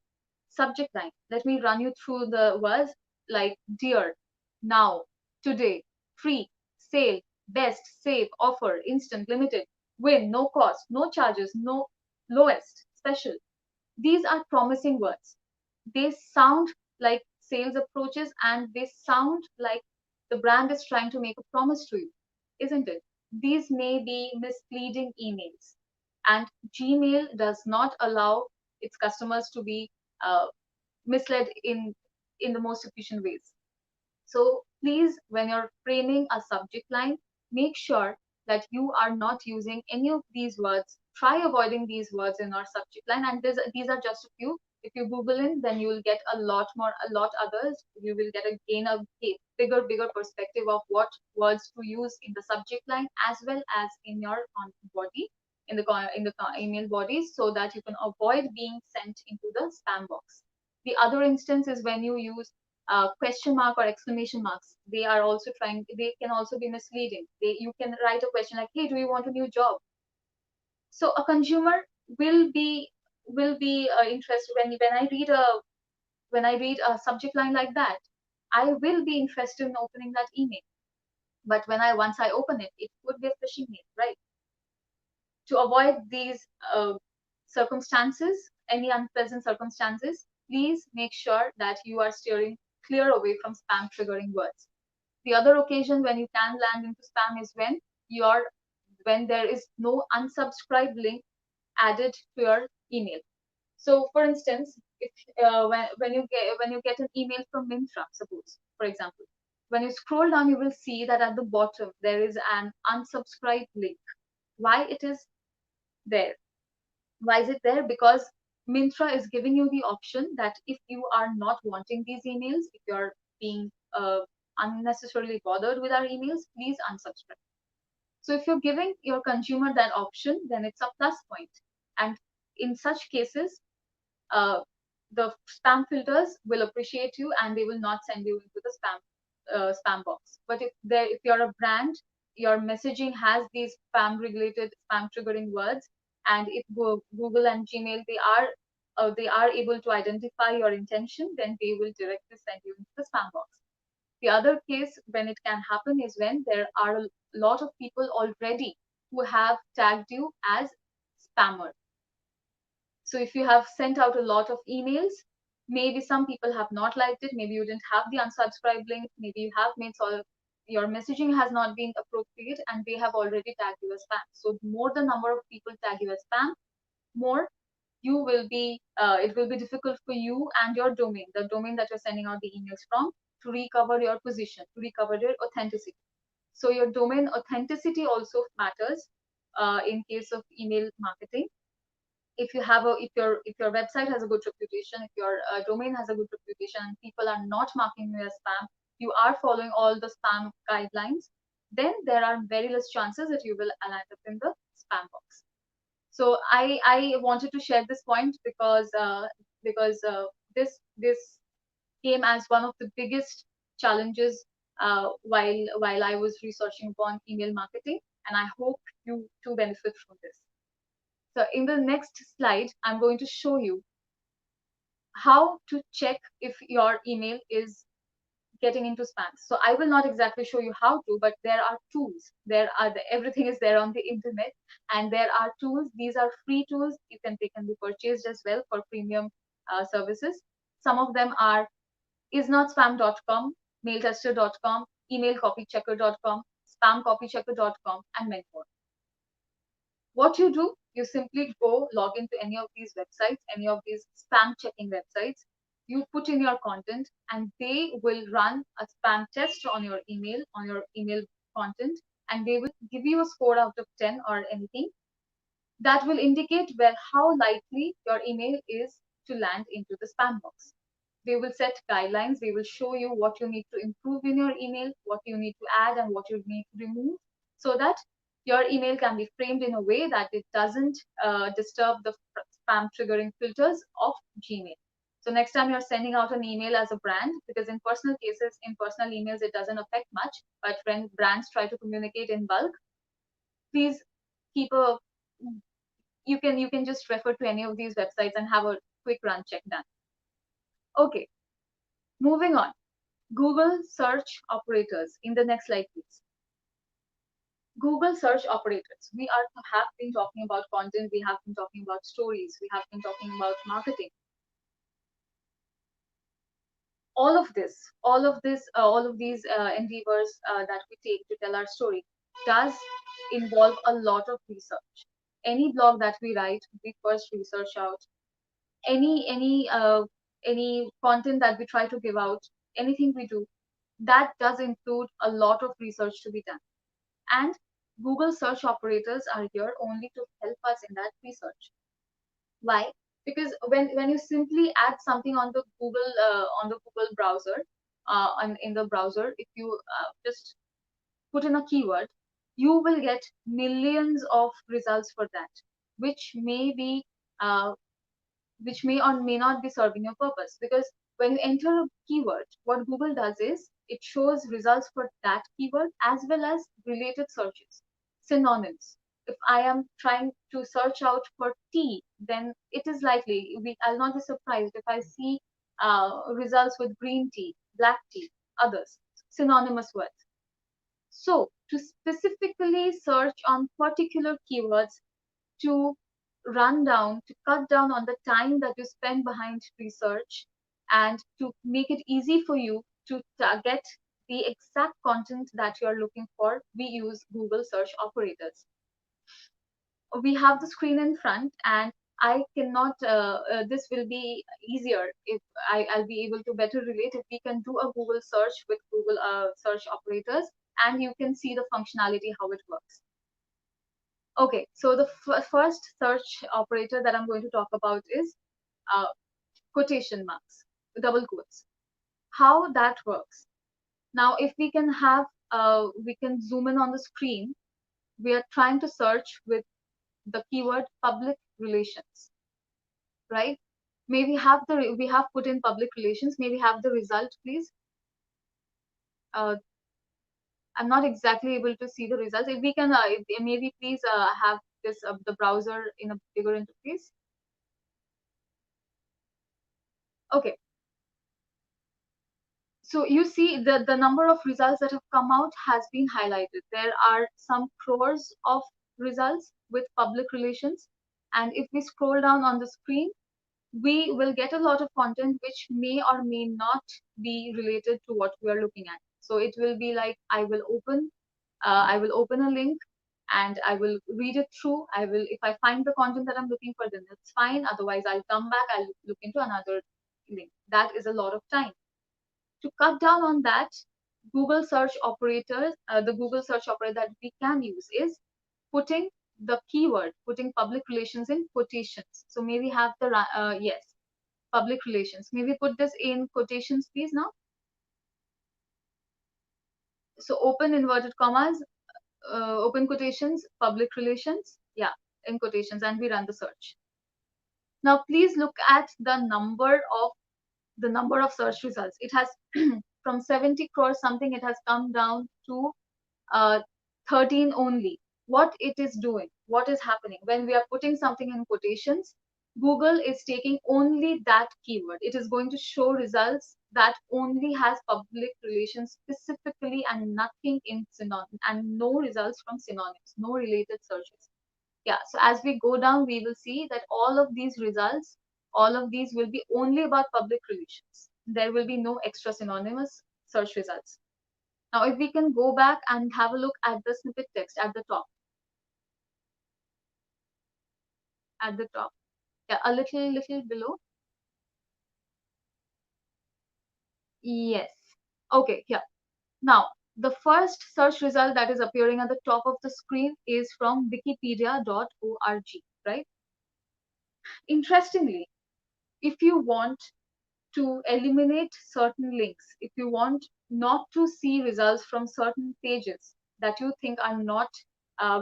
subject line, let me run you through the words like dear, now, today, free, sale, best, save, offer, instant, limited, win, no cost, no charges, no lowest, special. These are promising words. They sound like sales approaches and they sound like the brand is trying to make a promise to you, isn't it? These may be misleading emails, and Gmail does not allow its customers to be uh, misled in the most efficient ways. So please, when you're framing a subject line, make sure that you are not using any of these words. Try avoiding these words in our subject line. And these are just a few. If you Google in, then you will get a lot more, a lot others. You will gain a bigger perspective of what words to use in the subject line as well as in your content body, in the email bodies, so that you can avoid being sent into the spam box. The other instance is when you use question mark or exclamation marks. They can also be misleading. You can write a question like, hey, do you want a new job? So a consumer will be interested when I read a subject line like that. I will be interested in opening that email. But once I open it, it could be a phishing mail, right? To avoid these circumstances, any unpleasant circumstances, please make sure that you are steering clear away from spam triggering words. The other occasion when you can land into spam is when there is no unsubscribe link added to your email. So, for instance, if when you get an email from Myntra, suppose, for example, when you scroll down, you will see that at the bottom there is an unsubscribe link. Why it is there? Why is it there? Because Myntra is giving you the option that if you are not wanting these emails, if you're being unnecessarily bothered with our emails, please unsubscribe. So if you're giving your consumer that option, then it's a plus point. And in such cases, uh, the spam filters will appreciate you and they will not send you into the spam spam box. But if you're a brand, your messaging has these spam related, spam triggering words, and if Google and Gmail, they are able to identify your intention, then they will directly send you into the spam box. The other case when it can happen is when there are a lot of people already who have tagged you as spammer. So if you have sent out a lot of emails, maybe some people have not liked it, maybe you didn't have the unsubscribe link, maybe you have made sort of your messaging has not been appropriate and they have already tagged you as spam. So more the number of people tag you as spam, more you will be it will be difficult for you and your domain, the domain that you're sending out the emails from, to recover your position, to recover your authenticity. So your domain authenticity also matters in case of email marketing. If you have a if your website has a good reputation, if your domain has a good reputation and people are not marking you as spam, you are following all the spam guidelines, then there are very less chances that you will land up in the spam box. So I wanted to share this point because this came as one of the biggest challenges while I was researching upon email marketing, and I hope you too benefit from this. So in the next slide, I'm going to show you how to check if your email is getting into spam. So I will not exactly show you how to, but there are tools. Everything is there on the internet, and there are tools. These are free tools. They can be purchased as well for premium services. Some of them are isnotspam.com, mailtester.com, emailcopychecker.com, spamcopychecker.com, and many more. What you do, you simply go log into any of these websites, any of these spam checking websites. You put in your content, and they will run a spam test on your email content, and they will give you a score out of 10 or anything that will indicate how likely your email is to land into the spam box. They will set guidelines. They will show you what you need to improve in your email, what you need to add, and what you need to remove, so that your email can be framed in a way that it doesn't disturb the spam triggering filters of Gmail. So next time you're sending out an email as a brand, because in personal cases, in personal emails, it doesn't affect much, but when brands try to communicate in bulk, please keep a you can just refer to any of these websites and have a quick run check done. Okay, moving on. Google search operators. In the next slide, please. Google search operators. Have been talking about content. We have been talking about stories. We have been talking about marketing. All of these endeavors that we take to tell our story does involve a lot of research. Any blog that we write, we first research out. Any content that we try to give out, anything we do, that does include a lot of research to be done. And Google search operators are here only to help us in that research. Why? Because when you simply add something on the Google browser, in the browser, if you just put in a keyword, you will get millions of results for that, which may be which may or may not be serving your purpose. Because when you enter a keyword, what Google does is it shows results for that keyword as well as related searches, synonyms. If I am trying to search out for tea, then it is likely, I'll not be surprised if I see results with green tea, black tea, others, synonymous words. So to specifically search on particular keywords, to cut down on the time that you spend behind research, and to make it easy for you to get the exact content that you're looking for, we use Google search operators. We have the screen in front, and I cannot, this will be easier if I'll be able to better relate if we can do a Google search with Google search operators, and you can see the functionality, how it works. Okay, so the first search operator that I'm going to talk about is quotation marks, double quotes. How that works. Now, if we can we can zoom in on the screen. We are trying to search with the keyword public relations, right? May we have put in public relations. May we have the result, please? uh, I'm not exactly able to see the results. If we can, maybe please have this the browser in a bigger interface. Okay. So you see the number of results that have come out has been highlighted. There are some crores of results with public relations. And if we scroll down on the screen, we will get a lot of content which may or may not be related to what we are looking at. So it will be like I will open a link and I will read it through. If I find the content that I'm looking for, then it's fine. Otherwise, I'll come back, I'll look into another link. That is a lot of time. To cut down on that, the Google search operator that we can use is putting the keyword, putting public relations in quotations. So maybe have the, yes, public relations. Maybe put this in quotations, please, now. So open inverted commas, open quotations, public relations. Yeah, in quotations, and we run the search. Now, please look at the number of search results. It has from 70 crores something, it has come down to uh, 13 only. What it is doing, what is happening when we are putting something in quotations, Google is taking only that keyword. It is going to show results that only has public relations specifically and nothing in synonym, and no results from synonyms, no related searches. Yeah, so as we go down, we will see that all of these results, all of these will be only about public relations. There will be no extra synonymous search results. Now, if we can go back and have a look at the snippet text at the top, yeah, a little below. Yes. Okay, here. Now, the first search result that is appearing at the top of the screen is from wikipedia.org, right? Interestingly, if you want to eliminate certain links, if you want not to see results from certain pages that you think are not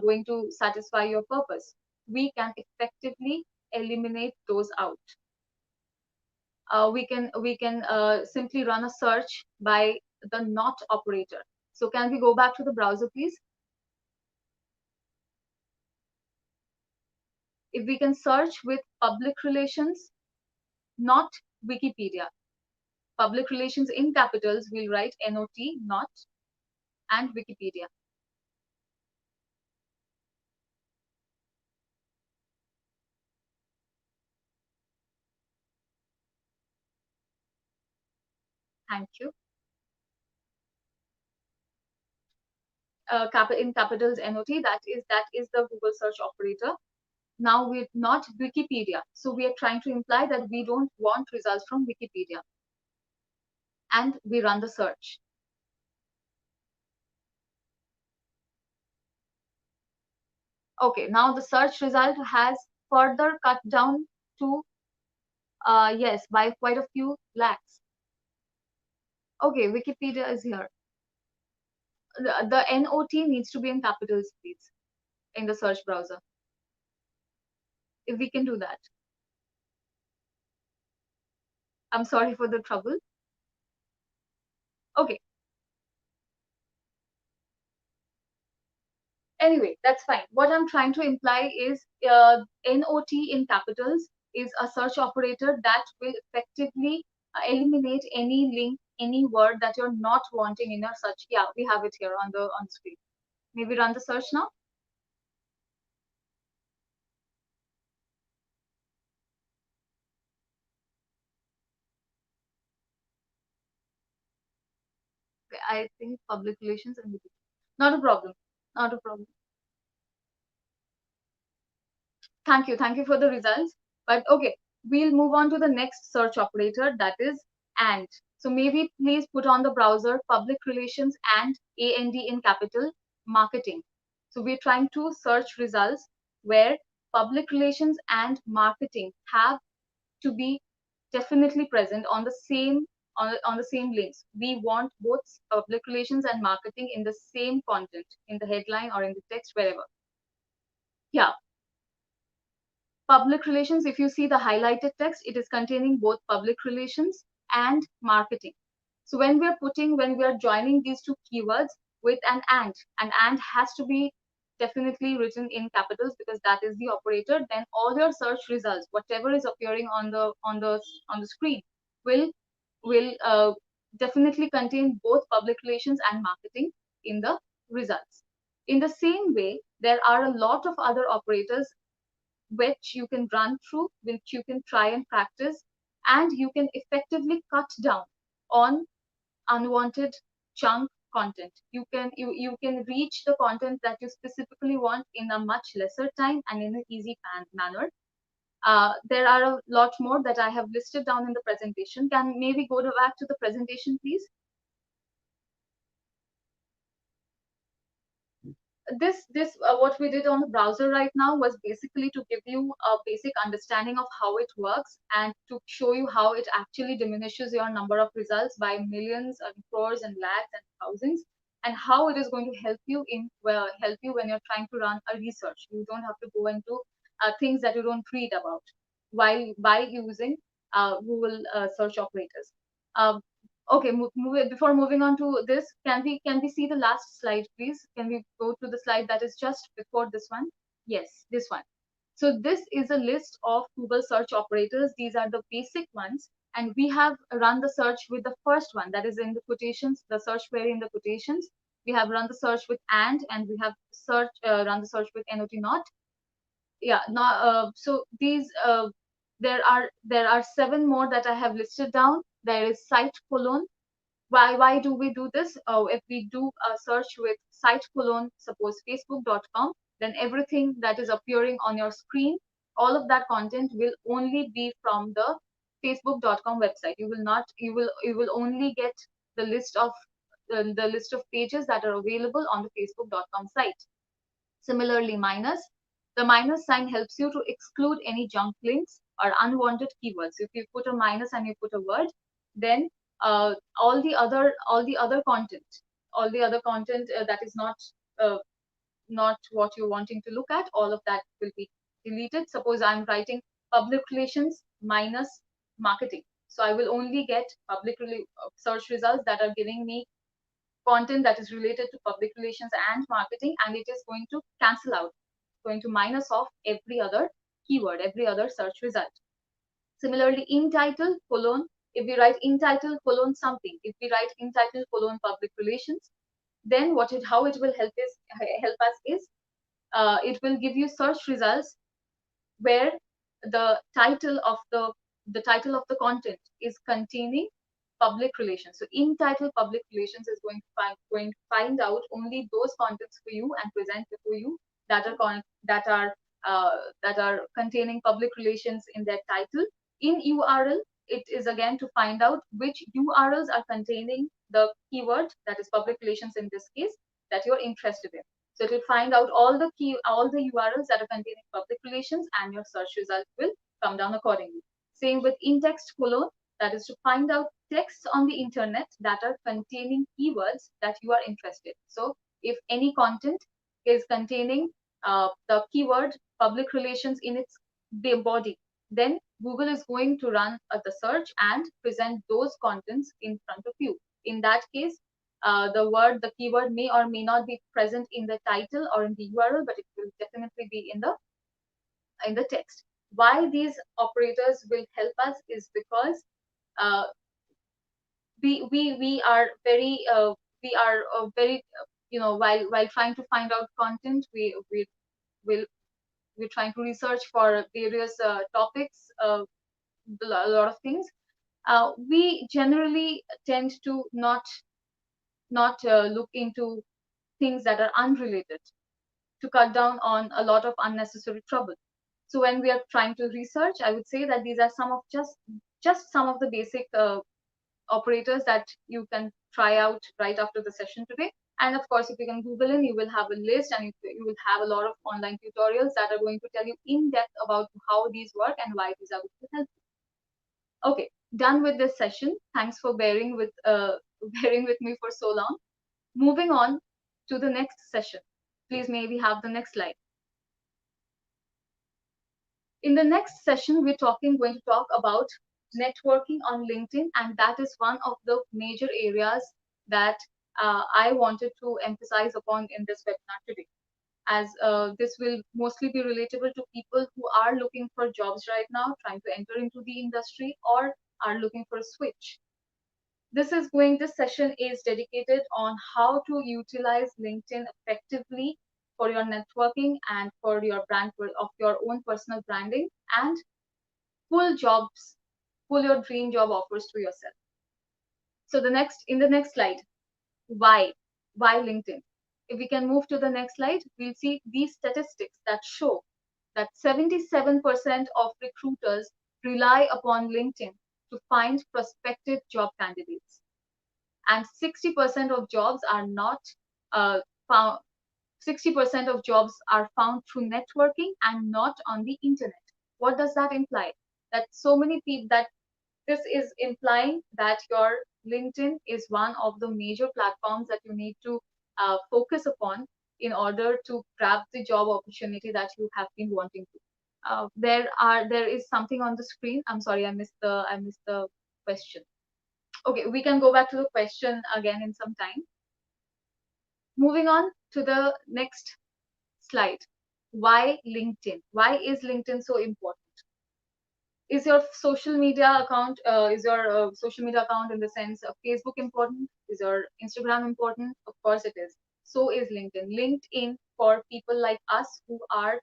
going to satisfy your purpose, we can effectively eliminate those out. We can simply run a search by the not operator. So can we go back to the browser, please? If we can search with public relations, not Wikipedia. Public relations in capitals, we'll write NOT, not, and Wikipedia. Thank you. In capitals NOT, that is the Google search operator. Now we're not Wikipedia. So we are trying to imply that we don't want results from Wikipedia. And we run the search. Okay, now the search result has further cut down to, yes, by quite a few lakhs. Okay, Wikipedia is here. The NOT needs to be in capitals, please, in the search browser. If we can do that. I'm sorry for the trouble. Okay. Anyway, that's fine. What I'm trying to imply is NOT in capitals is a search operator that will effectively eliminate any link, any word that you're not wanting in your search. Yeah, we have it here on the screen. Maybe run the search now. Okay, I think public relations and not a problem. Not a problem. Thank you for the results. But okay, we'll move on to the next search operator, that is AND. So maybe please put on the browser public relations and AND in capital marketing. So we're trying to search results where public relations and marketing have to be definitely present on the same on the same links. We want both public relations and marketing in the same content, in the headline or in the text, wherever. Yeah, public relations, if you see the highlighted text, it is containing both public relations and marketing. So when we are joining these two keywords with an and has to be definitely written in capitals because that is the operator, then all your search results, whatever is appearing on the screen, will definitely contain both public relations and marketing in the results. In the same way, there are a lot of other operators which you can run through, which you can try and practice, and you can effectively cut down on unwanted chunk content. You can reach the content that you specifically want in a much lesser time and in an easy manner. There are a lot more that I have listed down in the presentation. Can maybe go back to the presentation, please? This what we did on the browser right now was basically to give you a basic understanding of how it works and to show you how it actually diminishes your number of results by millions and crores and lakhs and thousands, and how it is going to help you when you're trying to run a research. You don't have to go into things that you don't read about while by using Google search operators. Um, Okay, before moving on to this, can we see the last slide, please? Can we go to the slide that is just before this one? Yes, this one. So this is a list of Google search operators. These are the basic ones, and we have run the search with the first one that is in the quotations, the search query in the quotations. We have run the search with and we have run the search with not not. Yeah, now so these there are 7 more that I have listed down. There is site colon. Why do we do this? If we do a search with site colon, suppose facebook.com, then everything that is appearing on your screen, all of that content will only be from the facebook.com website. You will only get the list of pages that are available on the facebook.com site. Similarly, the minus sign helps you to exclude any junk links or unwanted keywords. If you put a minus and you put a word, then all the other content that is uh, not what you're wanting to look at, all of that will be deleted. Suppose I'm writing public relations minus marketing, so I will only get search results that are giving me content that is related to public relations and marketing, and it is going to cancel out, going to minus off every other keyword, every other search result. Similarly, in title colon, if we write in title colon something, if we write in title colon public relations, then how it will help us is it will give you search results where the title of the content is containing public relations. So in title public relations is going to find out only those contents for you and present before you that are uh, that are containing public relations in their title. In URL, it is again to find out which URLs are containing the keyword that is public relations in this case that you're interested in. So it will find out all the URLs that are containing public relations, and your search result will come down accordingly. Same with in-text colon, that is to find out texts on the internet that are containing keywords that you are interested. So if any content is containing the keyword public relations in its body, then Google is going to run the search and present those contents in front of you. In that case, the keyword may or may not be present in the title or in the URL, but it will definitely be in the text. Why these operators will help us is because uh, we are very while trying to find out content, will we're trying to research for various topics, a lot of things. We generally tend to not look into things that are unrelated, to cut down on a lot of unnecessary trouble. So when we are trying to research, I would say that these are some of just some of the basic operators that you can try out right after the session today. And of course, if you can Google in, you will have a list, and you will have a lot of online tutorials that are going to tell you in depth about how these work and why these are going to help you. Okay, done with this session. Thanks for bearing with bearing with me for so long. Moving on to the next session. Please maybe have the next slide. In the next session, going to talk about networking on LinkedIn, and that is one of the major areas that I wanted to emphasize upon in this webinar today, as this will mostly be relatable to people who are looking for jobs right now, trying to enter into the industry, or are looking for a switch. This session is dedicated on how to utilize LinkedIn effectively for your networking and for your brand of your own personal branding, and pull jobs, pull your dream job offers to yourself. So in the next slide, why? Why LinkedIn? If we can move to the next slide, we'll see these statistics that show that 77% of recruiters rely upon LinkedIn to find prospective job candidates. And 60% of jobs are not found. 60% of jobs are found through networking and not on the internet. What does that imply? That so many people, that this is implying that your LinkedIn is one of the major platforms that you need to focus upon in order to grab the job opportunity that you have been wanting to. There is something on the screen. I'm sorry, I missed the question. Okay, we can go back to the question again in some time. Moving on to the next slide. Why LinkedIn? Why is LinkedIn so important? Is your social media account in the sense of Facebook important? Is your Instagram important? Of course it is. So is LinkedIn. LinkedIn for people like us who are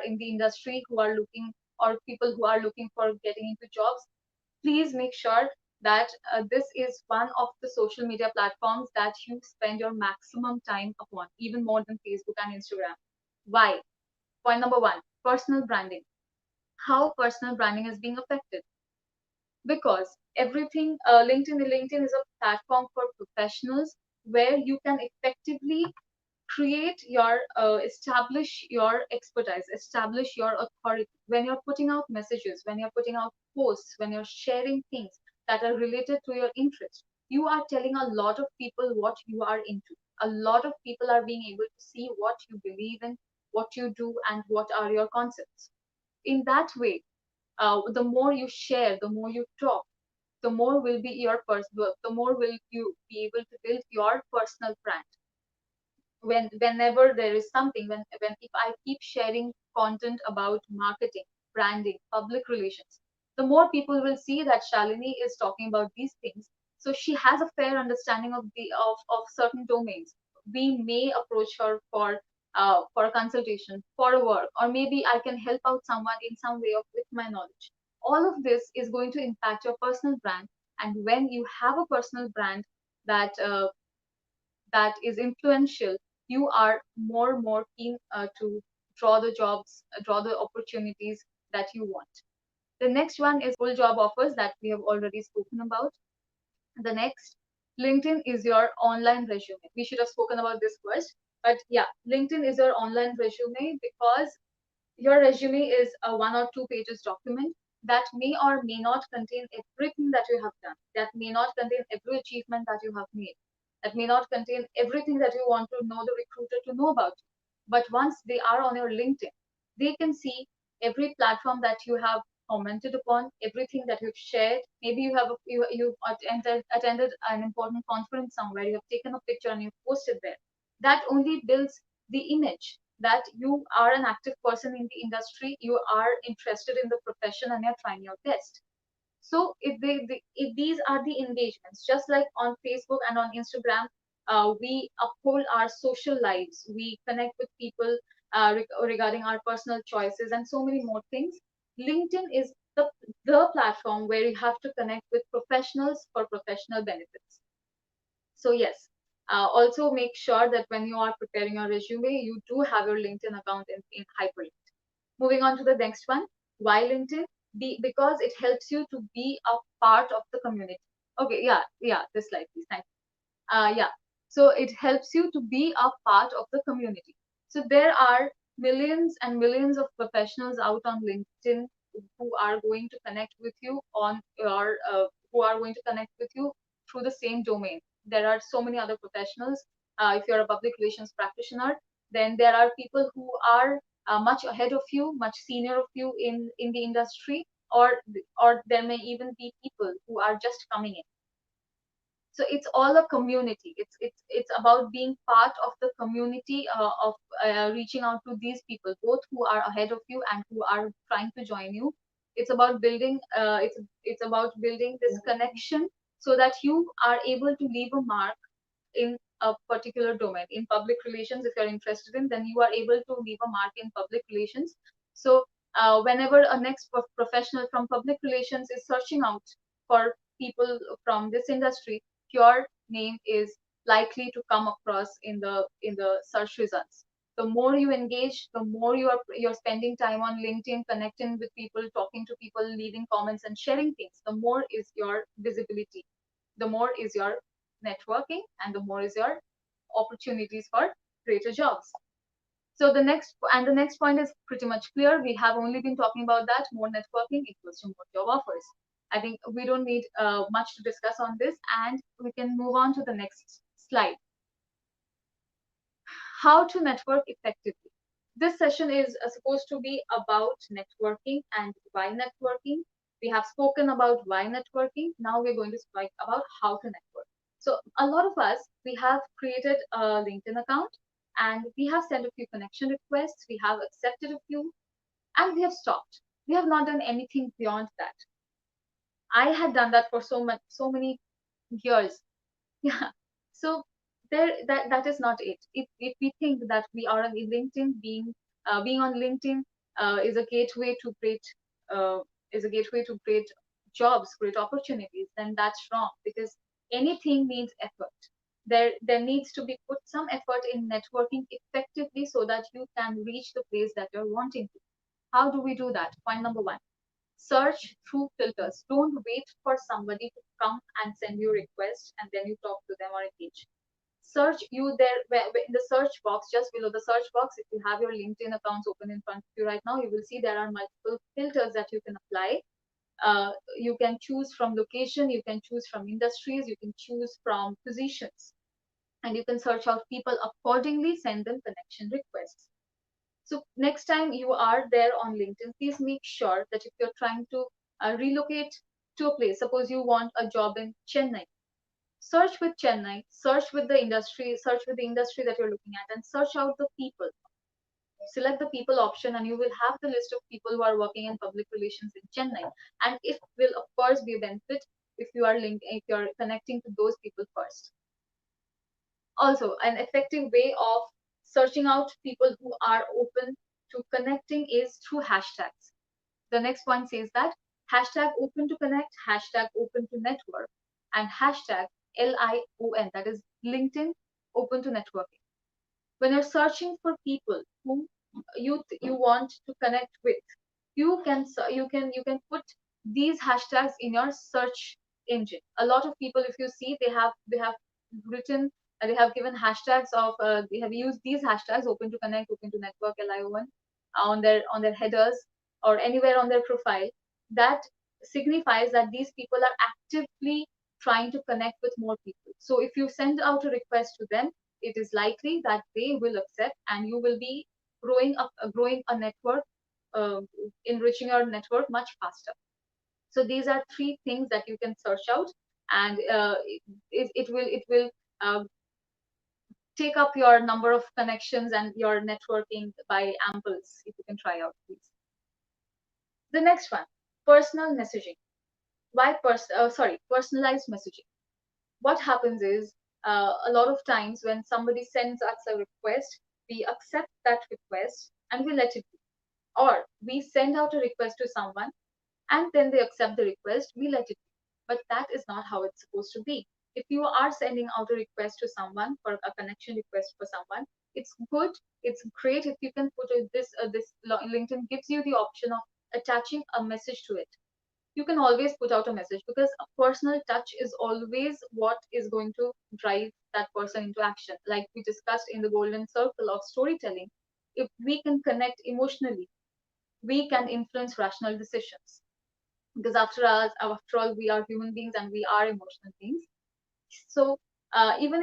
in the industry, who are looking, or people who are looking for getting into jobs. Please make sure that this is one of the social media platforms that you spend your maximum time upon, even more than Facebook and Instagram. Why? Point number one, personal branding. How personal branding is being affected? Because LinkedIn is a platform for professionals where you can effectively establish your expertise, establish your authority. When you're putting out messages, when you're putting out posts, when you're sharing things that are related to your interest, you are telling a lot of people what you are into. A lot of people are being able to see what you believe in, what you do, and what are your concepts. In that way, the more you share, the more you talk, the more will be your the more will you be able to build your personal brand. Whenever there is something, when if I keep sharing content about marketing, branding, public relations, the more people will see that Shalini is talking about these things. So she has a fair understanding of certain domains. We may approach her for a consultation, for a work, or maybe I can help out someone in some way with my knowledge. All of this is going to impact your personal brand, and when you have a personal brand that that is influential, you are more keen to draw the jobs, draw the opportunities that you want. The next one is full job offers that we have already spoken about. The next, LinkedIn is your online resume. We should have spoken about this first, but yeah, LinkedIn is your online resume because your resume is a 1 or 2 pages document that may or may not contain everything that you have done, that may not contain every achievement that you have made, that may not contain everything that you want to know the recruiter to know about you. But once they are on your LinkedIn, they can see every platform that you have commented upon, everything that you've shared. Maybe you've attended an important conference somewhere, you have taken a picture and you've posted there. That only builds the image that you are an active person in the industry, you are interested in the profession, and you're trying your best. So if these are the engagements, just like on Facebook and on Instagram, we uphold our social lives, we connect with people regarding our personal choices and so many more things. LinkedIn is the platform where you have to connect with professionals for professional benefits. So yes, also make sure that when you are preparing your resume, you do have your LinkedIn account in hyperlinked. Moving on to the next one, why LinkedIn? Because it helps you to be a part of the community. Okay, yeah, this slide, please. Thank you. Yeah, so it helps you to be a part of the community. So there are millions and millions of professionals out on LinkedIn who are going to connect with you who are going to connect with you through the same domain. There are so many other professionals. If you're a public relations practitioner, then there are people who are much ahead of you, much senior of you in the industry, or there may even be people who are just coming in. So it's all a community. It's about being part of the community, of reaching out to these people, both who are ahead of you and who are trying to join you. It's about building, it's about building this connection so that you are able to leave a mark in a particular domain. In public relations, if you're interested in, then you are able to leave a mark in public relations. So whenever a next professional from public relations is searching out for people from this industry, your name is likely to come across in the search results. The more you engage, the more you're spending time on LinkedIn, connecting with people, talking to people, leaving comments and sharing things, the more is your visibility, the more is your networking, and the more is your opportunities for greater jobs. So the next point is pretty much clear. We have only been talking about that. More networking equals to more job offers. I think we don't need much to discuss on this, and we can move on to the next slide. How to network effectively. This session is supposed to be about networking and why networking. We have spoken about why networking. Now we're going to speak about how to network. So a lot of us, we have created a LinkedIn account and we have sent a few connection requests. We have accepted a few and we have stopped. We have not done anything beyond that. I had done that for so many years. Yeah. So that is not it. If we think that we are on LinkedIn, being on LinkedIn is a gateway to uh, great jobs, great opportunities, then that's wrong, because anything needs effort. There needs to be put some effort in networking effectively so that you can reach the place that you're wanting to. How do we do that? Point number one: search through filters. Don't wait for somebody to come and send you a request and then you talk to them or engage. Search you there in the search box, just below the search box. If you have your LinkedIn accounts open in front of you right now, you will see there are multiple filters that you can apply. You can choose from location, you can choose from industries, you can choose from positions, and you can search out people accordingly, send them connection requests. So next time you are there on LinkedIn, please make sure that if you're trying to relocate to a place, suppose you want a job in Chennai, search with Chennai, search with the industry, search with the industry that you're looking at, and search out the people. Select the people option, and you will have the list of people who are working in public relations in Chennai. And it will, of course, be a benefit if if you're connecting to those people first. Also, an effective way of searching out people who are open to connecting is through hashtags. The next point says that hashtag open to connect, hashtag open to network, and hashtag LION, that is LinkedIn open to networking. When you're searching for people who you want to connect with, you can put these hashtags in your search engine. A lot of people, if you see, they have written, they have given hashtags of they have used these hashtags: open to connect, open to network, LION, on their headers or anywhere on their profile. That signifies that these people are actively trying to connect with more people. So if you send out a request to them, it is likely that they will accept, and you will be growing a network, uh, enriching your network much faster. So these are three things that you can search out, and it will uh, take up your number of connections and your networking by amples if you can try out these. The next one: personal messaging. Personalized messaging. What happens is, a lot of times when somebody sends us a request, we accept that request and we let it be. Or we send out a request to someone and then they accept the request, we let it be. But that is not how it's supposed to be. If you are sending out a request to someone, for a connection request for someone, it's good, it's great if you can put this LinkedIn gives you the option of attaching a message to it. You can always put out a message, because a personal touch is always what is going to drive that person into action. Like we discussed in the golden circle of storytelling, if we can connect emotionally, we can influence rational decisions. Because after all, we are human beings and we are emotional beings. So even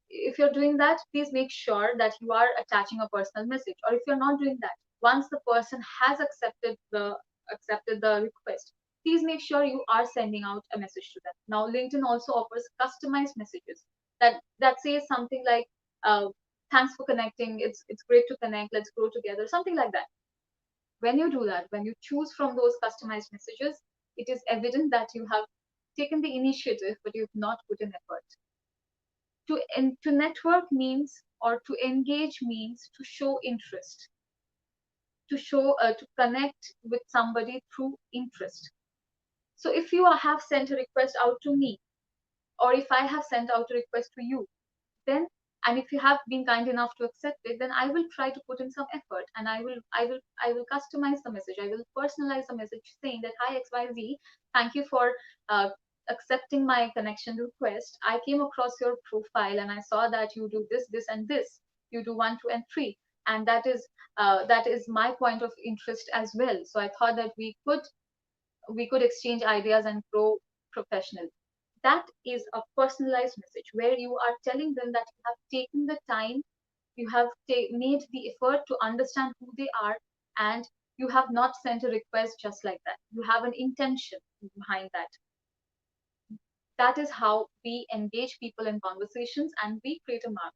if you're doing that, please make sure that you are attaching a personal message. Or if you're not doing that, once the person has accepted the accepted the request, please make sure you are sending out a message to them. Now, LinkedIn also offers customized messages that says something like, "Thanks for connecting. It's great to connect. Let's grow together." Something like that. When you do that, when you choose from those customized messages, it is evident that you have taken the initiative, but you've not put in effort. To network means, or to engage means, to show interest, to connect with somebody through interest. So if you have sent a request out to me, or if I have sent out a request to you, then, and if you have been kind enough to accept it, then I will try to put in some effort, and I will customize the message. I will personalize the message saying that, "Hi XYZ, thank you for uh, accepting my connection request. I came across your profile and I saw that you do this, this, and this. You do 1, 2, and 3, and that is my point of interest as well. So I thought that we could exchange ideas and grow professionally." That is a personalized message where you are telling them that you have taken the time, you have made the effort to understand who they are, and you have not sent a request just like that. You have an intention behind that. That is how we engage people in conversations and we create a mark,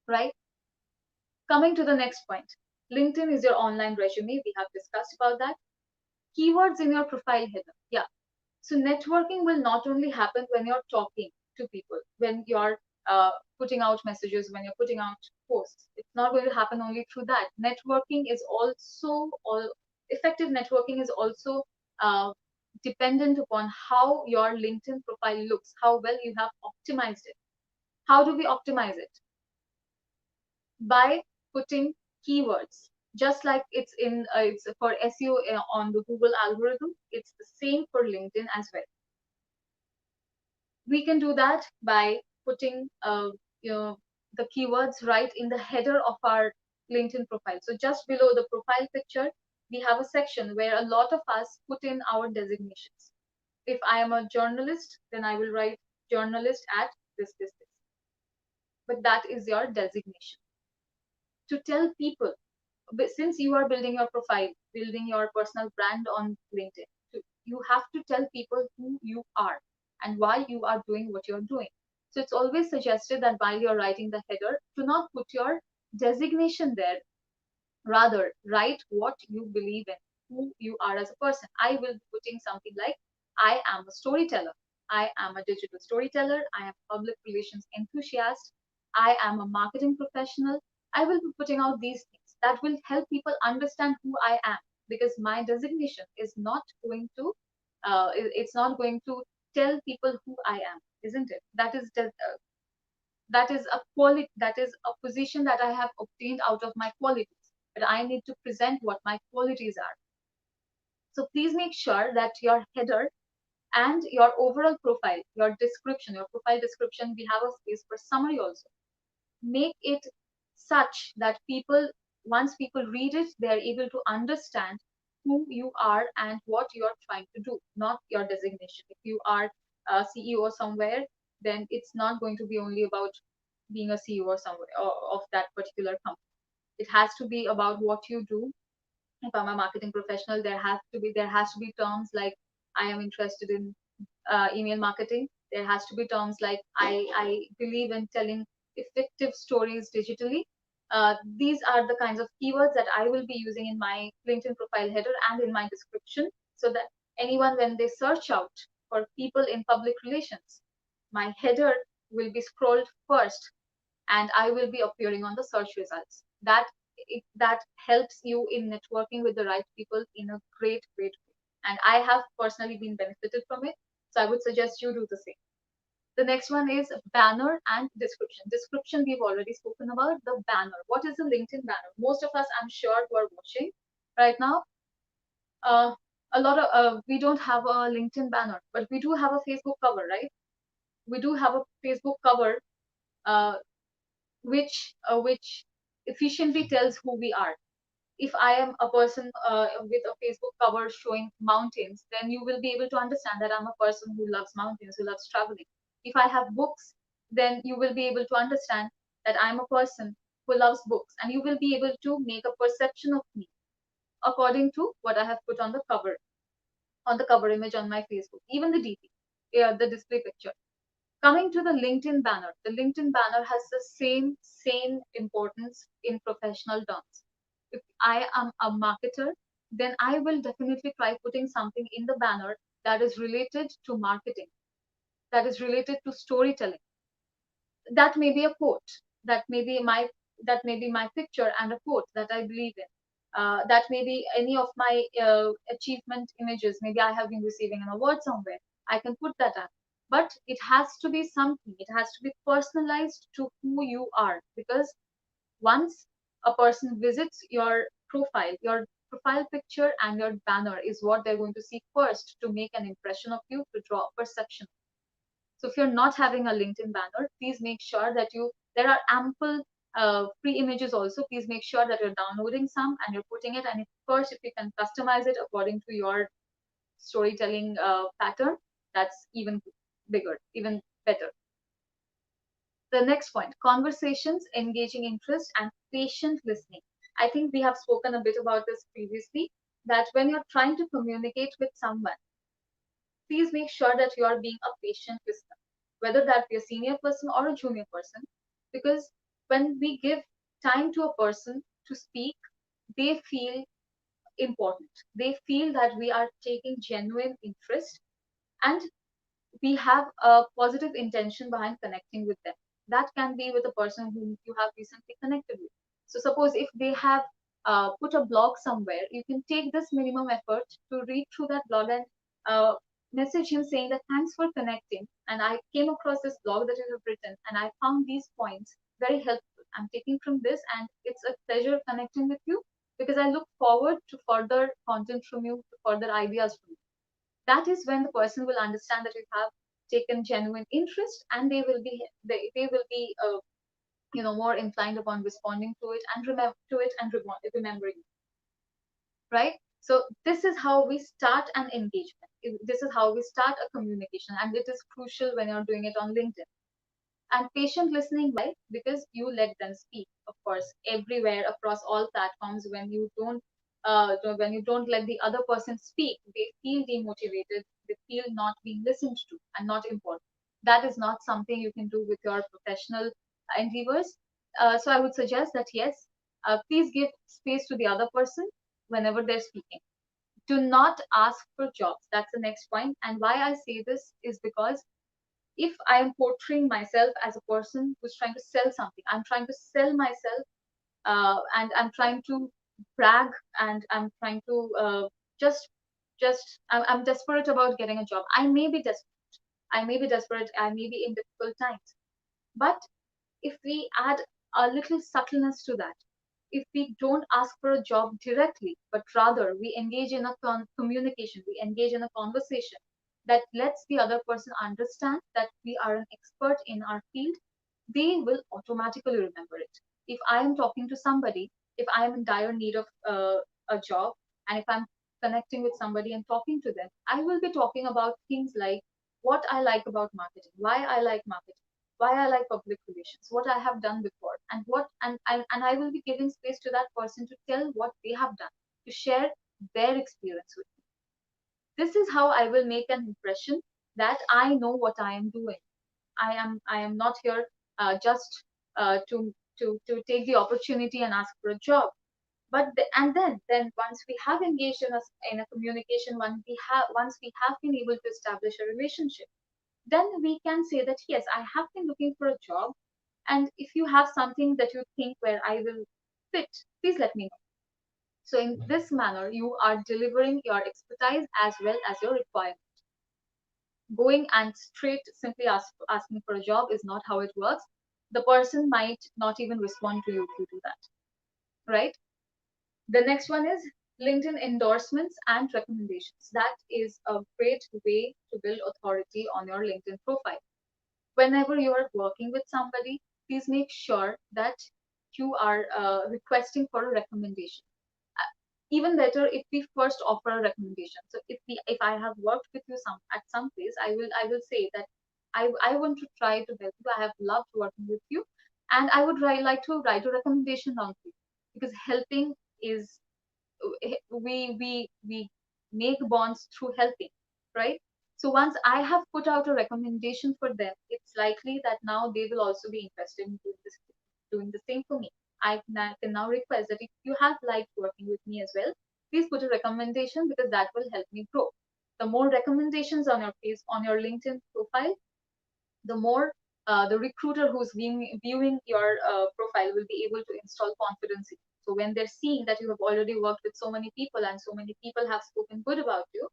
right? Coming to the next point, LinkedIn is your online resume. We have discussed about that. Keywords in your profile header. Yeah. So networking will not only happen when you're talking to people, when you're putting out messages, when you're putting out posts. It's not going to happen only through that. Networking is also effective networking is also uh, dependent upon how your LinkedIn profile looks, how well you have optimized it. How do we optimize it? By putting keywords. Just like it's for SEO on the Google algorithm, it's the same for LinkedIn as well. We can do that by putting the keywords right in the header of our LinkedIn profile. So just below the profile picture, we have a section where a lot of us put in our designations. If I am a journalist, then I will write journalist at this. But that is your designation. To tell people, but since you are building your profile, building your personal brand on LinkedIn, you have to tell people who you are and why you are doing what you're doing. So it's always suggested that while you're writing the header, to not put your designation there. Rather, write what you believe in, who you are as a person. I will be putting something like, "I am a storyteller. I am a digital storyteller. I am a public relations enthusiast. I am a marketing professional." I will be putting out these things that will help people understand who I am, because my designation is not going to, it's not going to tell people who I am, isn't it? That is a position that I have obtained out of my qualities, but I need to present what my qualities are. So please make sure that your header and your overall profile, your description, your profile description, we have a space for summary also. Make it such that once people read it, they are able to understand who you are and what you are trying to do, not your designation. If you are a CEO somewhere, then it's not going to be only about being a CEO or somewhere of that particular company. It has to be about what you do. If I'm a marketing professional, there has to be terms like, "I am interested in email marketing." There has to be terms like, I believe in telling effective stories digitally. These are the kinds of keywords that I will be using in my LinkedIn profile header and in my description, so that anyone, when they search out for people in public relations, my header will be scrolled first and I will be appearing on the search results. That helps you in networking with the right people in a great way. And I have personally been benefited from it. So I would suggest you do the same. The next one is banner and description. Description we've already spoken about. The banner. What is a LinkedIn banner? Most of us, I'm sure, who are watching right now, uh, we don't have a LinkedIn banner, but we do have a Facebook cover, right? We do have a Facebook cover, uh, which efficiently tells who we are. If I am a person with a Facebook cover showing mountains, then you will be able to understand that I'm a person who loves mountains, who loves traveling. If I have books, then you will be able to understand that I'm a person who loves books, and you will be able to make a perception of me. according to what I have put on the cover image on my Facebook, even the DP, yeah, the display picture. Coming to the LinkedIn banner, the LinkedIn banner has the same importance in professional terms. If I am a marketer, then I will definitely try putting something in the banner that is related to marketing, that is related to storytelling. That may be a quote, that may be my that may be my picture and a quote that I believe in. That may be any of my achievement images. Maybe I have been receiving an award somewhere. I can put that up, but it has to be something. It has to be personalized to who you are, because once a person visits your profile picture and your banner is what they're going to see first to make an impression of you, to draw a perception. So if you're not having a LinkedIn banner, please make sure that there are ample free images also. Please make sure that you're downloading some and you're putting it. And if you can customize it according to your storytelling pattern, that's even bigger, even better. The next point, conversations, engaging interest, and patient listening. I think we have spoken a bit about this previously, that when you're trying to communicate with someone, please make sure that you are being a patient listener, whether that be a senior person or a junior person, because when we give time to a person to speak, they feel important. They feel that we are taking genuine interest and we have a positive intention behind connecting with them. That can be with a person whom you have recently connected with. So, suppose if they have put a blog somewhere, you can take this minimum effort to read through that blog and uh, message him saying that thanks for connecting. And I came across this blog that you have written, and I found these points very helpful. I'm taking from this, and it's a pleasure connecting with you because I look forward to further content from you, to further ideas from you. That is when the person will understand that you have taken genuine interest, and they will be more inclined upon responding to it and remembering, right? So this is how we start an engagement. This is how we start a communication, and it is crucial when you're doing it on LinkedIn. And patient listening, why? Because you let them speak. Of course, everywhere across all platforms, when you don't let the other person speak, they feel demotivated, they feel not being listened to and not important. That is not something you can do with your professional endeavors. So I would suggest that yes, please give space to the other person whenever they're speaking. Do not ask for jobs. That's the next point. And why I say this is because if I am portraying myself as a person who's trying to sell something, I'm trying to sell myself, and I'm trying to brag, and I'm trying to just, I'm desperate about getting a job. I may be desperate. I may be desperate. I may be in difficult times. But if we add a little subtleness to that, if we don't ask for a job directly, but rather we engage in a communication, we engage in a conversation that lets the other person understand that we are an expert in our field, they will automatically remember it. If I am talking to somebody, if I am in dire need of a job, and if I'm connecting with somebody and talking to them, I will be talking about things like what I like about marketing, why I like marketing, why I like public relations, what I have done before, and and I will be giving space to that person to tell what they have done, to share their experience with me. This is how I will make an impression that I know what I am doing. I am not here just to take the opportunity and ask for a job. But then once we have engaged in a communication, once we have been able to establish a relationship, then we can say that yes, I have been looking for a job, and if you have something that you think where I will fit, please let me know. So in this manner, you are delivering your expertise as well as your requirement. Going and straight simply asking for a job is not how it works. The person might not even respond to you if you do that, right? The next one is LinkedIn endorsements and recommendations. That is a great way to build authority on your LinkedIn profile. Whenever you are working with somebody, please make sure that you are requesting for a recommendation. Even better if we first offer a recommendation. So if I have worked with you at some place, I will say that I want to try to help you. I have loved working with you, and I would like to write a recommendation down for you, because helping is we make bonds through helping, right? So once I have put out a recommendation for them, it's likely that now they will also be interested in doing the same for me. Can now request that if you have liked working with me as well, please put a recommendation, because that will help me grow. The more recommendations on your page, on your LinkedIn profile, the more the recruiter who's viewing your profile will be able to install confidence in you. So when they're seeing that you have already worked with so many people and so many people have spoken good about you,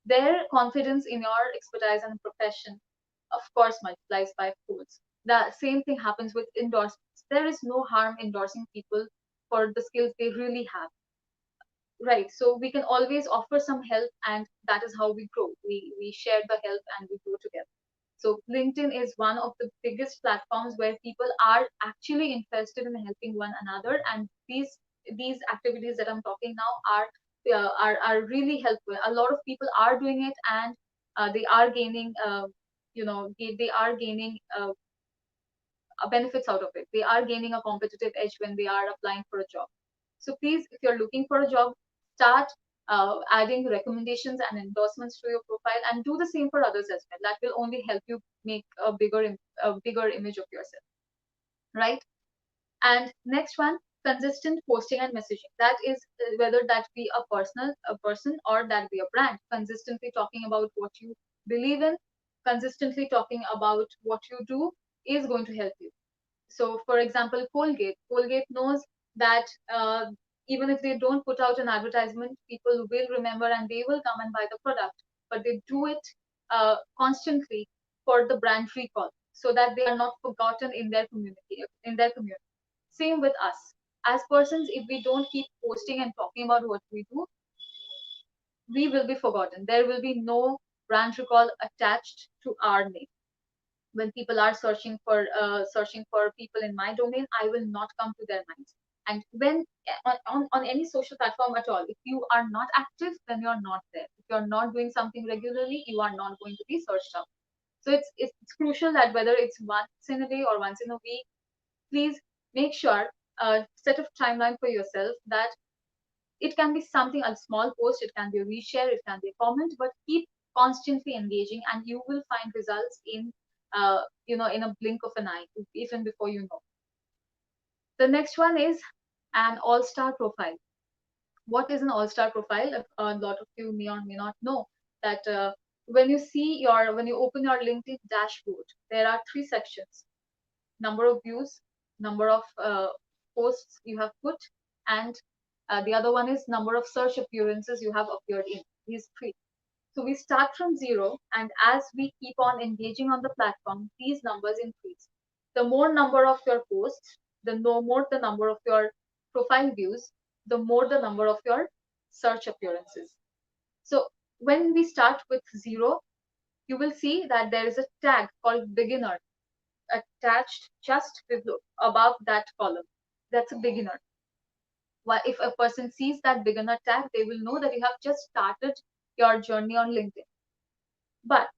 their confidence in your expertise and profession, of course, multiplies by folds. The same thing happens with endorsements. There is no harm endorsing people for the skills they really have, right? So we can always offer some help, and that is how we grow. We share the help and we grow together. So LinkedIn is one of the biggest platforms where people are actually interested in helping one another, and these activities that I'm talking now are really helpful. A lot of people are doing it, and they are gaining, they are gaining benefits out of it. They are gaining a competitive edge when they are applying for a job. So please, if you're looking for a job, start adding recommendations and endorsements to your profile, and do the same for others as well. That will only help you make a bigger image of yourself, right? And next one, consistent posting and messaging. That is whether that be a person, or that be a brand. Consistently talking about what you believe in, consistently talking about what you do is going to help you. So, for example, Colgate knows that even if they don't put out an advertisement, people will remember and they will come and buy the product. But they do it constantly for the brand recall, so that they are not forgotten in their community. Same with us as persons. If we don't keep posting and talking about what we do, we will be forgotten. There will be no brand recall attached to our name. When people are searching for people in my domain, I will not come to their minds. And when on any social platform at all, if you are not active, then you're not there. If you're not doing something regularly, you are not going to be searched up. So it's crucial that whether it's once in a day or once in a week, please make sure set a timeline for yourself, that it can be something, a small post, it can be a reshare, it can be a comment, but keep constantly engaging, and you will find results in a blink of an eye, even before you know. The next one is an all-star profile. What is an all-star profile? A lot of you may or may not know that when you open your LinkedIn dashboard, there are three sections: number of views, number of posts you have put, and the other one is number of search appearances you have appeared in. These three. So we start from zero, and as we keep on engaging on the platform, these numbers increase. The more number of your posts, the more the number of your profile views, the more the number of your search appearances. So when we start with zero, you will see that there is a tag called beginner attached just above that column. That's a beginner. Well, if a person sees that beginner tag, they will know that you have just started your journey on LinkedIn. But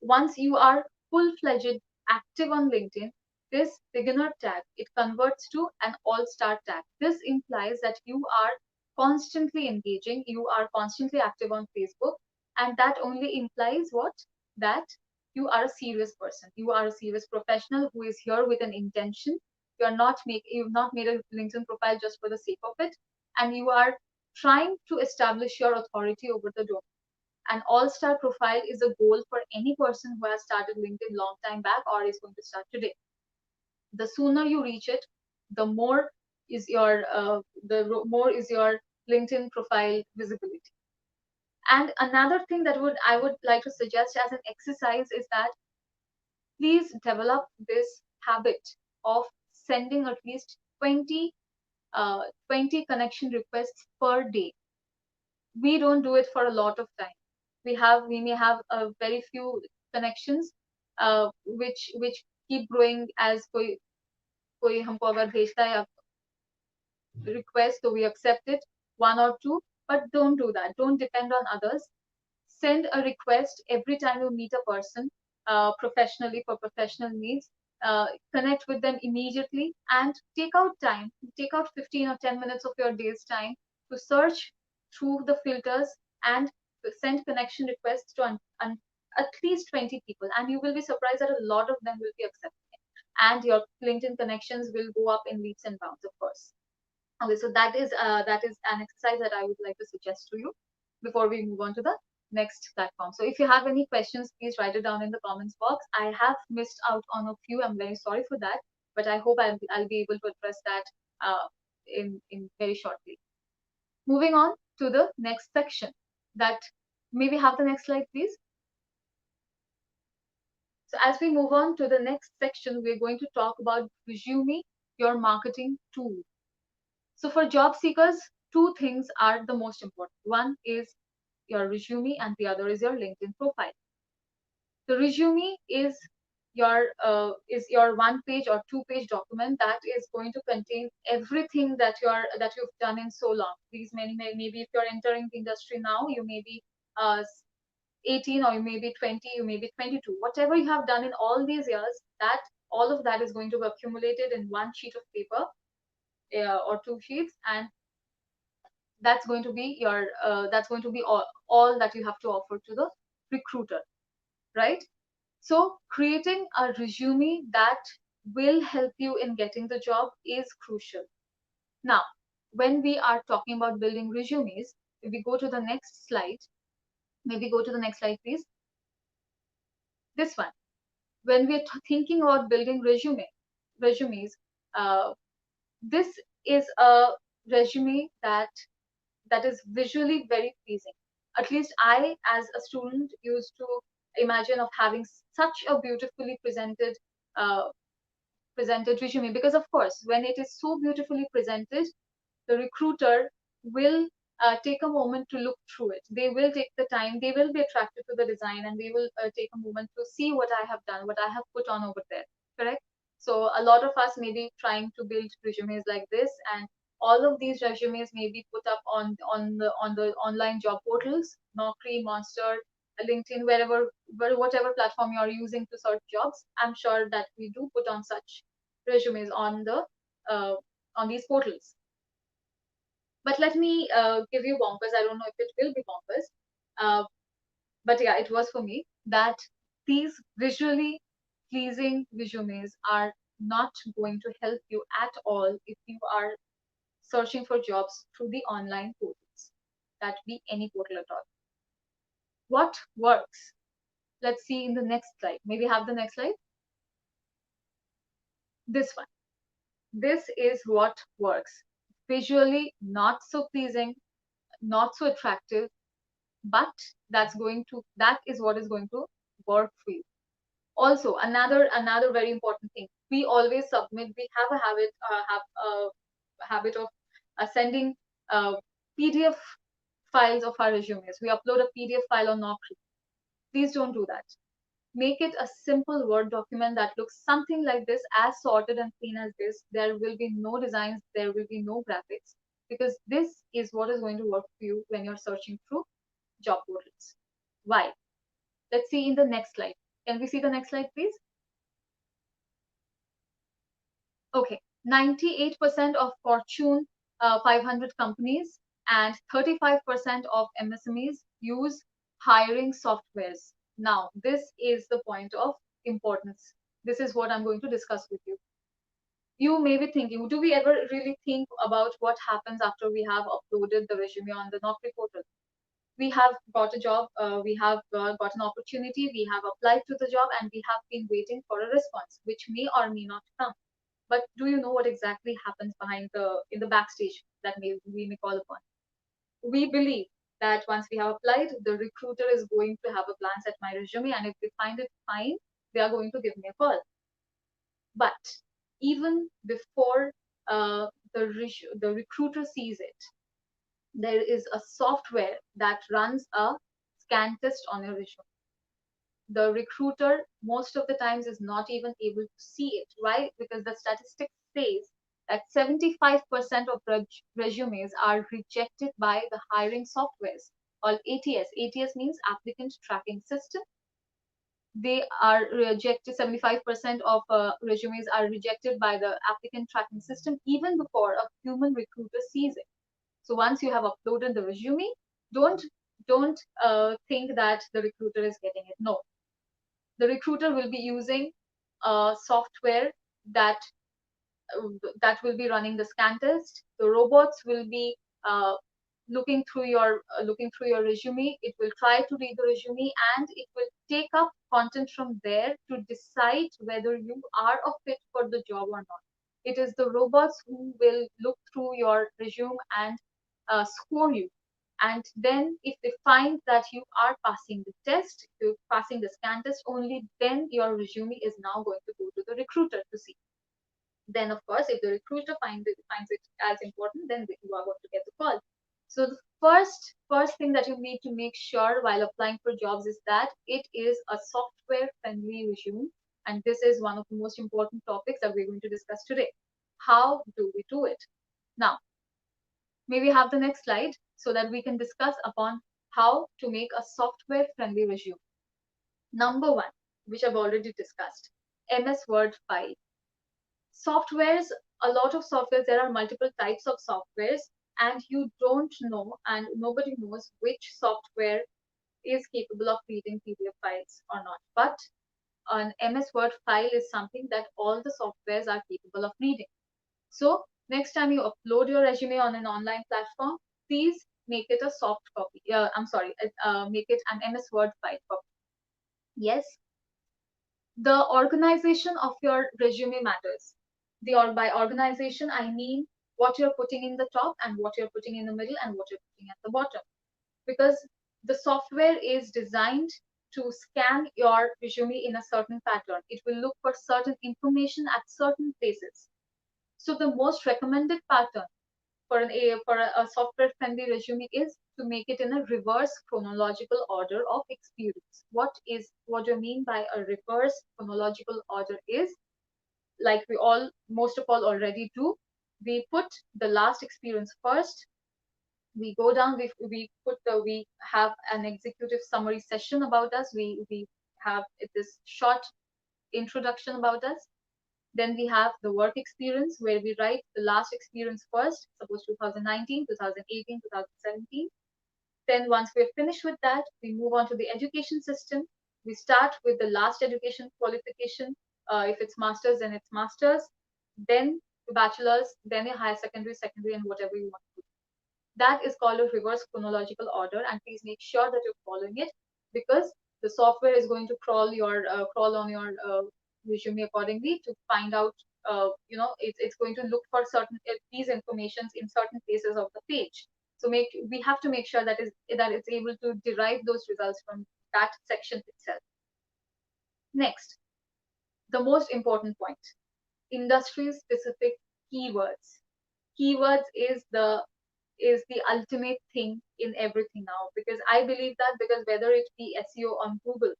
once you are full-fledged active on LinkedIn, this beginner tag, it converts to an all-star tag. This implies that you are constantly engaging, you are constantly active on Facebook, and that only implies what? That you are a serious person. You are a serious professional who is here with an intention. You've not made a LinkedIn profile just for the sake of it, and you are trying to establish your authority over the domain. An all-star profile is a goal for any person who has started LinkedIn long time back or is going to start today. The sooner you reach it, the more is your LinkedIn profile visibility. And another thing that I would like to suggest as an exercise is that please develop this habit of sending at least 20 connection requests per day. We don't do it for a lot of time. We may have a very few connections which keep growing as कोई हमको अगर भेजता है request, so we accept it, one or two, but don't do that. Don't depend on others. Send a request every time you meet a person professionally for professional needs. Connect with them immediately and take out 15 or 10 minutes of your day's time to search through the filters and send connection requests to at least 20 people, and you will be surprised that a lot of them will be accepting it, and your LinkedIn connections will go up in leaps and bounds, of course. Okay, so that is an exercise that I would like to suggest to you before we move on to the next platform. So if you have any questions, please write it down in the comments box. I have missed out on a few. I'm very sorry for that, but I hope I'll be able to address that in very shortly. Moving on to the next section. That may we have the next slide, please. So as we move on to the next section, we're going to talk about resume, your marketing tool. So for job seekers, two things are the most important. One is your resume and the other is your LinkedIn profile. The resume is your 1 page or 2 page document that is going to contain everything that you've done in so long. These maybe if you're entering the industry now, you may be 18 or you may be 20, you may be 22. Whatever you have done in all these years, that all of that is going to be accumulated in one sheet of paper or 2 sheets, and that's going to be all that you have to offer to the recruiter, right? So creating a resume that will help you in getting the job is crucial. Now, when we are talking about building resumes, if we go to the next slide, maybe go to the next slide, please. This one. When we're thinking about building resumes, uh, this is a resume that is visually very pleasing. At least I, as a student, used to imagine of having such a beautifully presented resume, because of course, when it is so beautifully presented, the recruiter will take a moment to look through it. They will take the time, they will be attracted to the design, and they will take a moment to see what I have done, what I have put on over there, correct? So a lot of us may be trying to build resumes like this, and all of these resumes may be put up on the online job portals, Naukri, Monster, LinkedIn, whatever platform you are using to search jobs. I'm sure that we do put on such resumes uh, on these portals. But let me give you bonkers. I don't know if it will be bonkers, but yeah, it was for me that these visually pleasing resumes are not going to help you at all if you are searching for jobs through the online portals. That be any portal at all. What works? Let's see in the next slide. Maybe have the next slide. This one. This is what works. Visually not so pleasing, not so attractive, but that is what is going to work for you. Also, another very important thing, we always submit, we have a habit of sending PDF files of our resumes. We upload a PDF file on Naukri. Please don't do that. Make it a simple Word document that looks something like this, as sorted and clean as this. There will be no designs, there will be no graphics, because this is what is going to work for you when you're searching through job portals. Why? Let's see in the next slide. Can we see the next slide, please? Okay, 98% of Fortune 500 companies and 35% of MSMEs use hiring softwares. Now, this is the point of importance. This is what I'm going to discuss with you. You may be thinking, do we ever really think about what happens after we have uploaded the resume on the Naukri portal? We have got a job, we have got an opportunity, we have applied to the job, and we have been waiting for a response, which may or may not come. But do you know what exactly happens in the backstage that we may call upon? We believe that once we have applied, the recruiter is going to have a glance at my resume, and if they find it fine, they are going to give me a call. But even before the recruiter sees it, there is a software that runs a scan test on your resume. The recruiter most of the times is not even able to see it. Why? Because the statistics says that 75% of resumes are rejected by the hiring softwares, or ATS. ATS means applicant tracking system. They are rejected, 75% of resumes are rejected by the applicant tracking system even before a human recruiter sees it. So once you have uploaded the resume, don't don't think that the recruiter is getting it. No, the recruiter will be using software that that will be running the scan test. The robots will be uh, looking through your resume. It will try to read the resume and it will take up content from there to decide whether you are a fit for the job or not. It is the robots who will look through your resume and score you. And then if they find that you are passing the test, you're passing the scan test, only then your resume is now going to go to the recruiter to see. Then of course if the recruiter finds it as important, then you are going to get the call. So the first thing that you need to make sure while applying for jobs is that it is a software friendly resume, and this is one of the most important topics that we're going to discuss today. How do we do it? Now may we have the next slide so that we can discuss upon how to make a software friendly resume. Number one, which I've already discussed, MS Word file. Softwares, a lot of softwares, there are multiple types of softwares, and you don't know, and nobody knows which software is capable of reading PDF files or not. But an MS Word file is something that all the softwares are capable of reading. So next time you upload your resume on an online platform, please make it a soft copy. Make it an MS Word file copy. Yes, the organization of your resume matters. By organization, I mean what you're putting in the top and what you're putting in the middle and what you're putting at the bottom. Because the software is designed to scan your resume in a certain pattern. It will look for certain information at certain places. So the most recommended pattern for a software friendly resume is to make it in a reverse chronological order of experience. What do you mean by a reverse chronological order is, like most of all already do, we put the last experience first. We go down, we have an executive summary session about us. We have this short introduction about us. Then we have the work experience where we write the last experience first, suppose 2019, 2018, 2017. Then once we're finished with that, we move on to the education system. We start with the last education qualification. If it's master's, then it's master's. Then the bachelor's, then a higher secondary, and whatever you want to do. That is called a reverse chronological order, and please make sure that you're following it, because the software is going to crawl on your resume accordingly to find out. It's going to look for certain these informations in certain places of the page. So we have to make sure that it's able to derive those results from that section itself. Next, the most important point: industry specific keywords. Keywords is the ultimate thing in everything now, because I believe that, because whether it be SEO on Google,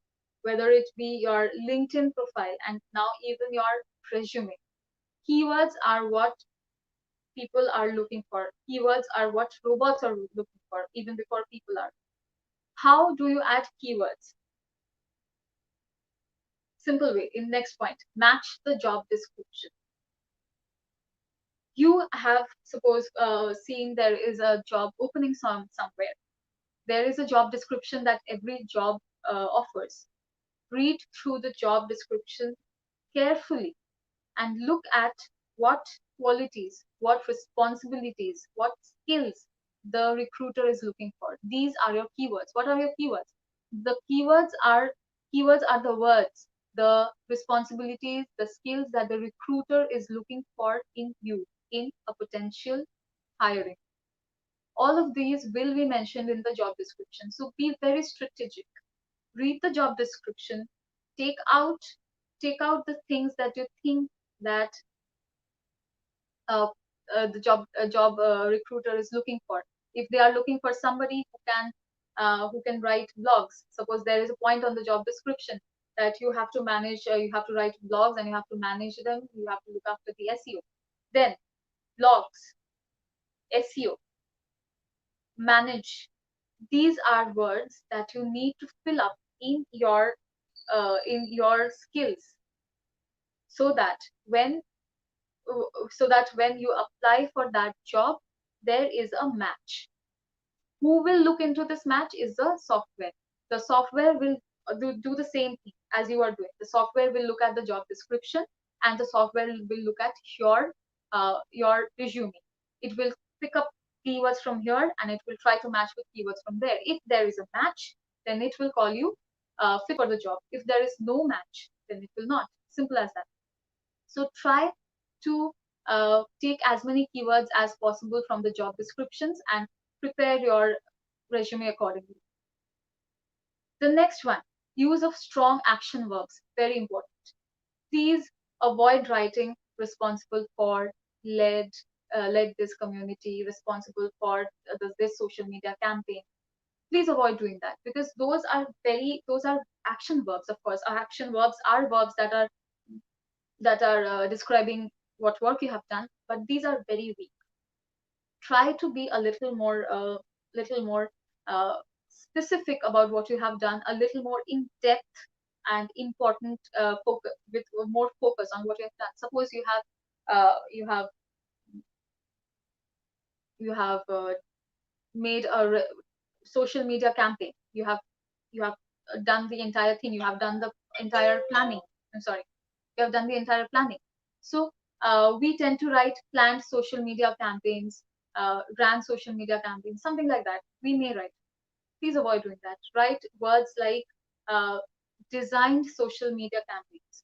whether it be your LinkedIn profile, and now even your resume, keywords are what people are looking for. Keywords are what robots are looking for even before people are. How do you add keywords? Simple way. In next point, match the job description. You have, suppose, seen there is a job opening somewhere. There is a job description that every job offers. Read through the job description carefully and look at what qualities, what responsibilities, what skills the recruiter is looking for. These are your keywords. What are your keywords? The keywords are the words, the responsibilities, the skills that the recruiter is looking for in you, in a potential hiring. All of these will be mentioned in the job description. So be very strategic. Read the job description. Take out the things that you think that uh, the job recruiter is looking for. If they are looking for somebody who can write blogs, suppose there is a point on the job description that you have to manage, you have to write blogs and you have to manage them. You have to look after the SEO. Then blogs, SEO, manage. These are words that you need to fill up in your skills, so that when you apply for that job, there is a match. Who will look into this match is the software. The software will do the same thing as you are doing. The software will look at the job description, and the software will look at your resume. It will pick up keywords from here and it will try to match with keywords from there. If there is a match, then it will call you fit for the job. If there is no match, then it will not. Simple as that. So try to take as many keywords as possible from the job descriptions and prepare your resume accordingly. The next one, use of strong action verbs, very important. Please avoid writing responsible for, led, led this community, responsible for this social media campaign. Please avoid doing that because those are action verbs. Of course, our action verbs are verbs that are describing what work you have done, but these are very weak. Try to be a little more specific about what you have done, a little more in depth and important focus with more focus on what you have done. Suppose uh, you have made a social media campaign. You have done the entire thing. You have done the entire planning. I'm sorry. You have done the entire planning. So we tend to write planned social media campaigns, ran social media campaigns, something like that. We may write. Please avoid doing that. Write words like uh, designed social media campaigns,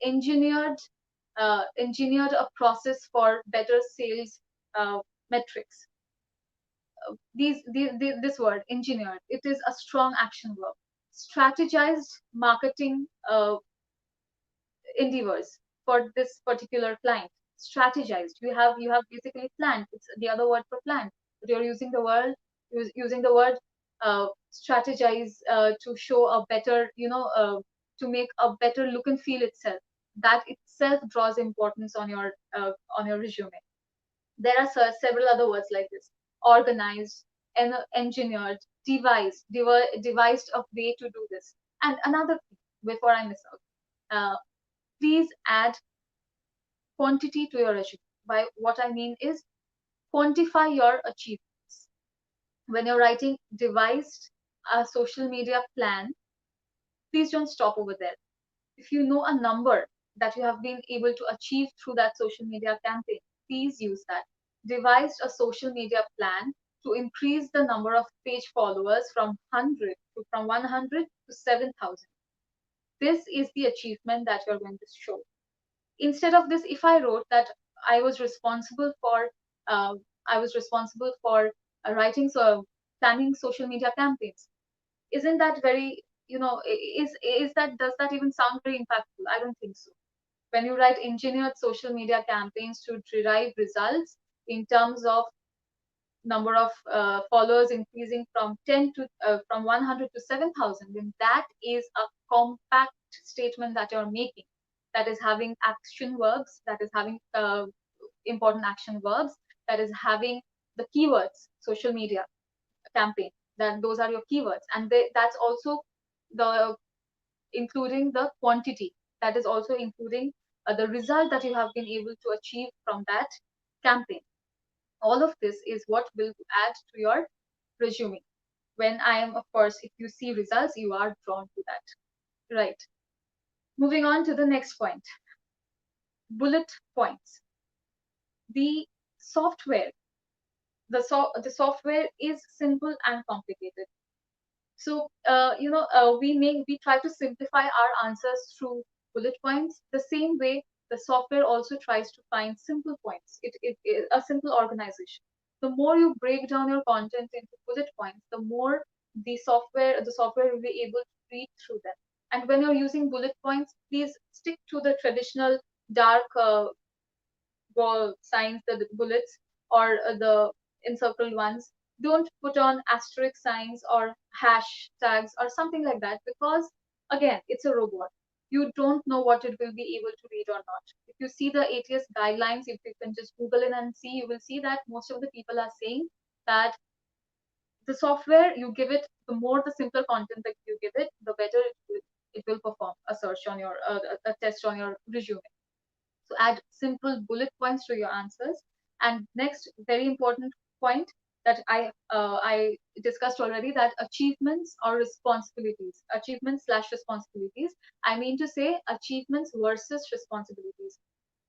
engineered engineered a process for better sales metrics. This word engineered, it is a strong action verb. Strategized marketing endeavors for this particular client. Strategized, you have basically planned. It's the other word for planned, but you're using the word strategize to show a better, to make a better look and feel itself. That itself draws importance on your resume. There are several other words like this: organized, engineered, devised a way to do this. And another thing, before I miss out, please add quantity to your resume. By what I mean is quantify your achievements. When you're writing devised a social media plan, please don't stop over there. If you know a number that you have been able to achieve through that social media campaign, please use that. Devised a social media plan to increase the number of page followers from 100 to 7,000. This is the achievement that you're going to show. Instead of this, if I wrote that I was responsible for uh, writing, so planning social media campaigns, isn't that very, is that, does that even sound very impactful? I don't think so. When you write engineered social media campaigns to derive results in terms of number of followers increasing from 100 to 7,000, then that is a compact statement that you're making, that is having action verbs, that is having important action verbs, that is having the keywords social media campaign, that those are your keywords, and that's also the including the quantity, that is also including the result that you have been able to achieve from that campaign. All of this is what will add to your resume. When I am, of course, if you see results, you are drawn to that, right? Moving on to the next point, bullet points. The software, the software is simple and complicated. So, we try to simplify our answers through bullet points. The same way, the software also tries to find simple points. It a simple organization. The more you break down your content into bullet points, the more the software will be able to read through them. And when you're using bullet points, please stick to the traditional dark signs, the bullets, or the encircled ones. Don't put on asterisk signs or hashtags or something like that, because again, it's a robot. You don't know what it will be able to read or not. If you see the ATS guidelines, if you can just Google in and see, you will see that most of the people are saying that the software you give it, the more the simpler content that you give it, the better it will perform a search on a test on your resume. So add simple bullet points to your answers. And next, very important point that I discussed already, that achievements or responsibilities, achievements slash responsibilities. I mean to say achievements versus responsibilities.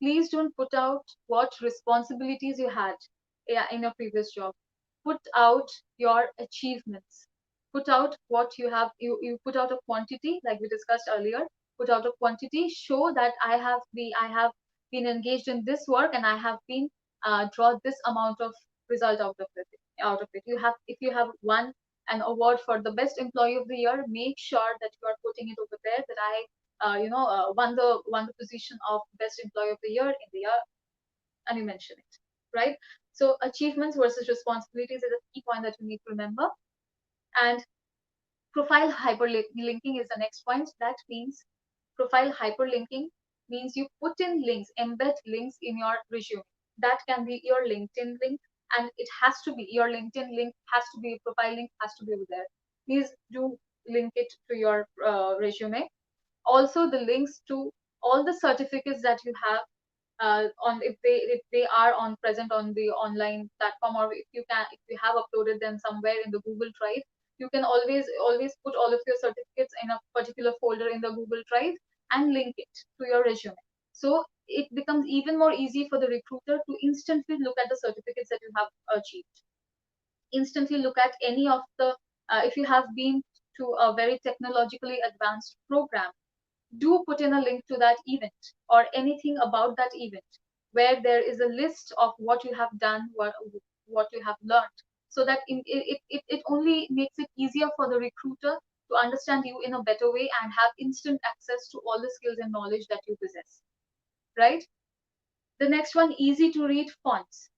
Please don't put out what responsibilities you had, in your previous job. Put out your achievements. Put out what you have. You put out a quantity, like we discussed earlier. Put out a quantity. Show that I have been engaged in this work, and I have been draw this amount of result out of it. You have, if you have won an award for the best employee of the year, make sure that you are putting it over there, that I won the position of best employee of the year in the year, and you mention it, right? So achievements versus responsibilities is a key point that you need to remember. And profile hyperlinking is the next point. That means profile hyperlinking means you put in links, embed links in your resume. That can be your LinkedIn link, and it has to be your LinkedIn link, has to be profile link, has to be over there. Please do link it to your resume. Also, the links to all the certificates that you have, on, if they are on present on the online platform, or if you have uploaded them somewhere in the Google Drive, you can always put all of your certificates in a particular folder in the Google Drive and link it to your resume. So it becomes even more easy for the recruiter to instantly look at the certificates that you have achieved, instantly look at any of the, if you have been to a very technologically advanced program, do put in a link to that event or anything about that event, where there is a list of what you have done, what you have learned, so that it only makes it easier for the recruiter to understand you in a better way and have instant access to all the skills and knowledge that you possess, right? The next one, easy to read fonts.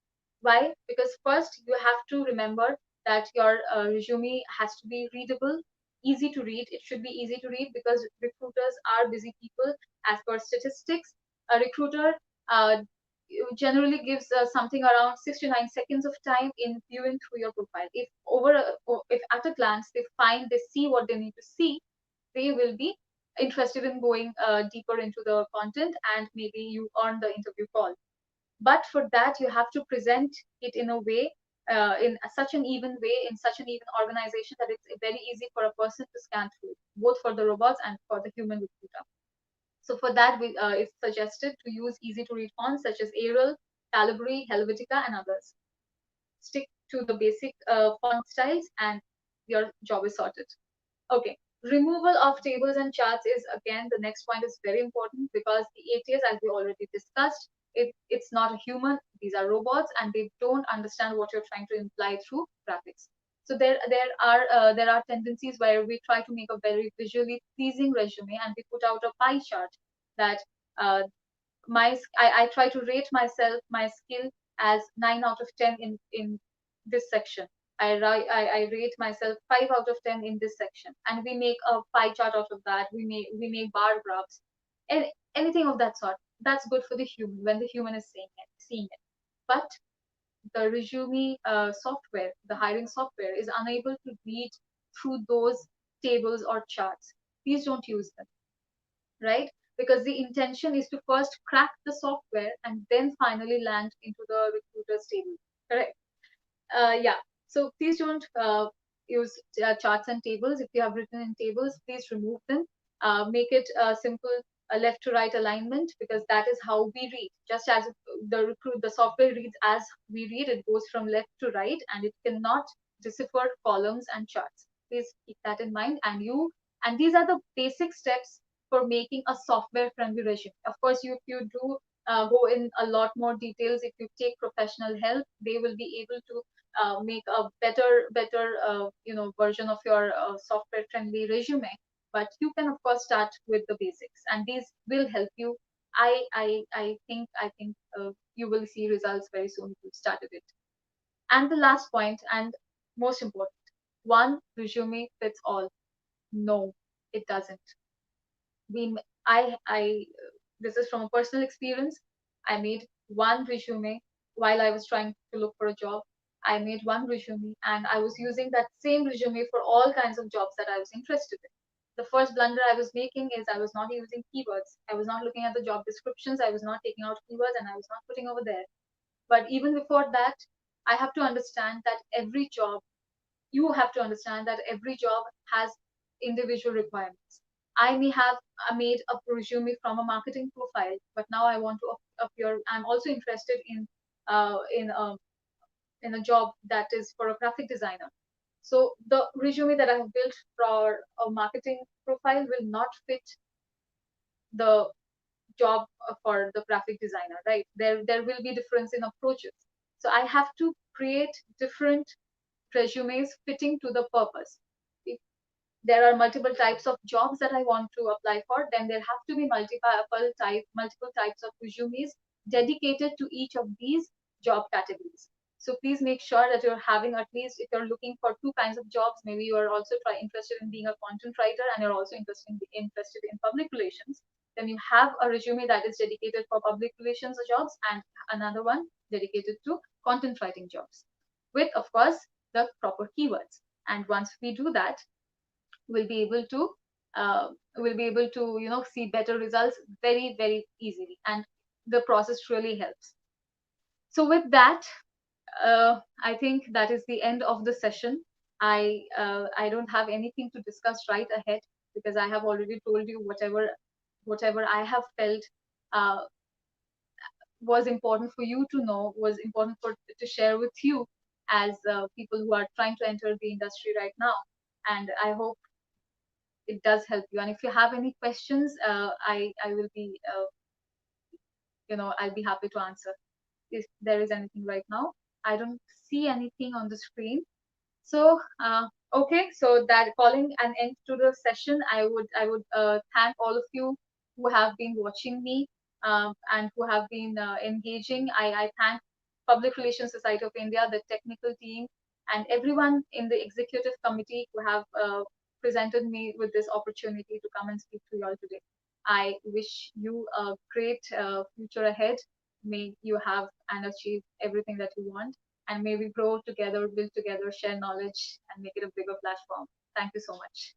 Why? Because first you have to remember that your resume has to be readable, easy to read. It should be easy to read because recruiters are busy people. As per statistics, a recruiter uh, generally gives something around 6 to 9 seconds of time in viewing through your profile. If at a glance they see what they need to see, they will be interested in going deeper into the content, and maybe you earn the interview call. But for that, you have to present it in a way, in such an even way, in such an even organization, that it's very easy for a person to scan through, both for the robots and for the human recruiter. So for that, it's suggested to use easy to read fonts such as Arial, Calibri, Helvetica, and others. Stick to the basic font styles, and your job is sorted. Okay. Removal of tables and charts is, again, the next point is very important, because the ATS, as we already discussed, it's not a human. These are robots, and they don't understand what you're trying to imply through graphics. So there are tendencies where we try to make a very visually pleasing resume, and we put out a pie chart that, uh, I try to rate myself, my skill, as 9 out of 10 in this section. I rate myself 5 out of 10 in this section, and we make a pie chart out of that. We make bar graphs, and anything of that sort. That's good for the human when the human is seeing it. But the resume software, the hiring software, is unable to read through those tables or charts. Please don't use them, right? Because the intention is to first crack the software and then finally land into the recruiter's table, correct? Yeah. So please don't use charts and tables. If you have written in tables, please remove them. Make it a simple left to right alignment, because that is how we read. Just as the software reads as we read, it goes from left to right, and it cannot decipher columns and charts. Please keep that in mind. And these are the basic steps for making a software friendly resume. Of course, if you do go in a lot more details, if you take professional help, they will be able to make a better version of your software friendly resume. But you can of course start with the basics, and these will help you. I think you will see results very soon if you started it. And the last point, and most important, one resume fits all. No, it doesn't. We i i this is from a personal experience. I made one resume while I was trying to look for a job. I made one resume, and I was using that same resume for all kinds of jobs that I was interested in. The first blunder I was making is I was not using keywords. I was not looking at the job descriptions. I was not taking out keywords, and I was not putting over there. But even before that, I have to understand that every job, you have to understand that every job has individual requirements. I may have made a resume from a marketing profile, but now I want to appear. I'm also interested in uh, in a in a job that is for a graphic designer. So the resume that I have built for a marketing profile will not fit the job for the graphic designer, right? There will be difference in approaches. So I have to create different resumes fitting to the purpose. If there are multiple types of jobs that I want to apply for, then there have to be multiple types of resumes dedicated to each of these job categories. So please make sure that you're having, at least if you're looking for two kinds of jobs, maybe you are also interested in being a content writer and you're also interested in public relations, then you have a resume that is dedicated for public relations jobs and another one dedicated to content writing jobs, with of course the proper keywords. And once we do that, we'll be able to uh, see better results very easily, and the process really helps. So with that, I think that is the end of the session. I don't have anything to discuss right ahead, because I have already told you whatever I have felt uh, was important for you to know, was important to share with you as people who are trying to enter the industry right now. And I hope it does help you. And if you have any questions, I will be I'll be happy to answer if there is anything right now. I don't see anything on the screen. So okay, so that calling an end to the session, I would thank all of you who have been watching me and who have been engaging. I thank Public Relations Society of India, the technical team, and everyone in the executive committee who have presented me with this opportunity to come and speak to you all today. I wish you a great future ahead. May you have and achieve everything that you want, and may we grow together, build together, share knowledge, and make it a bigger platform. Thank you so much.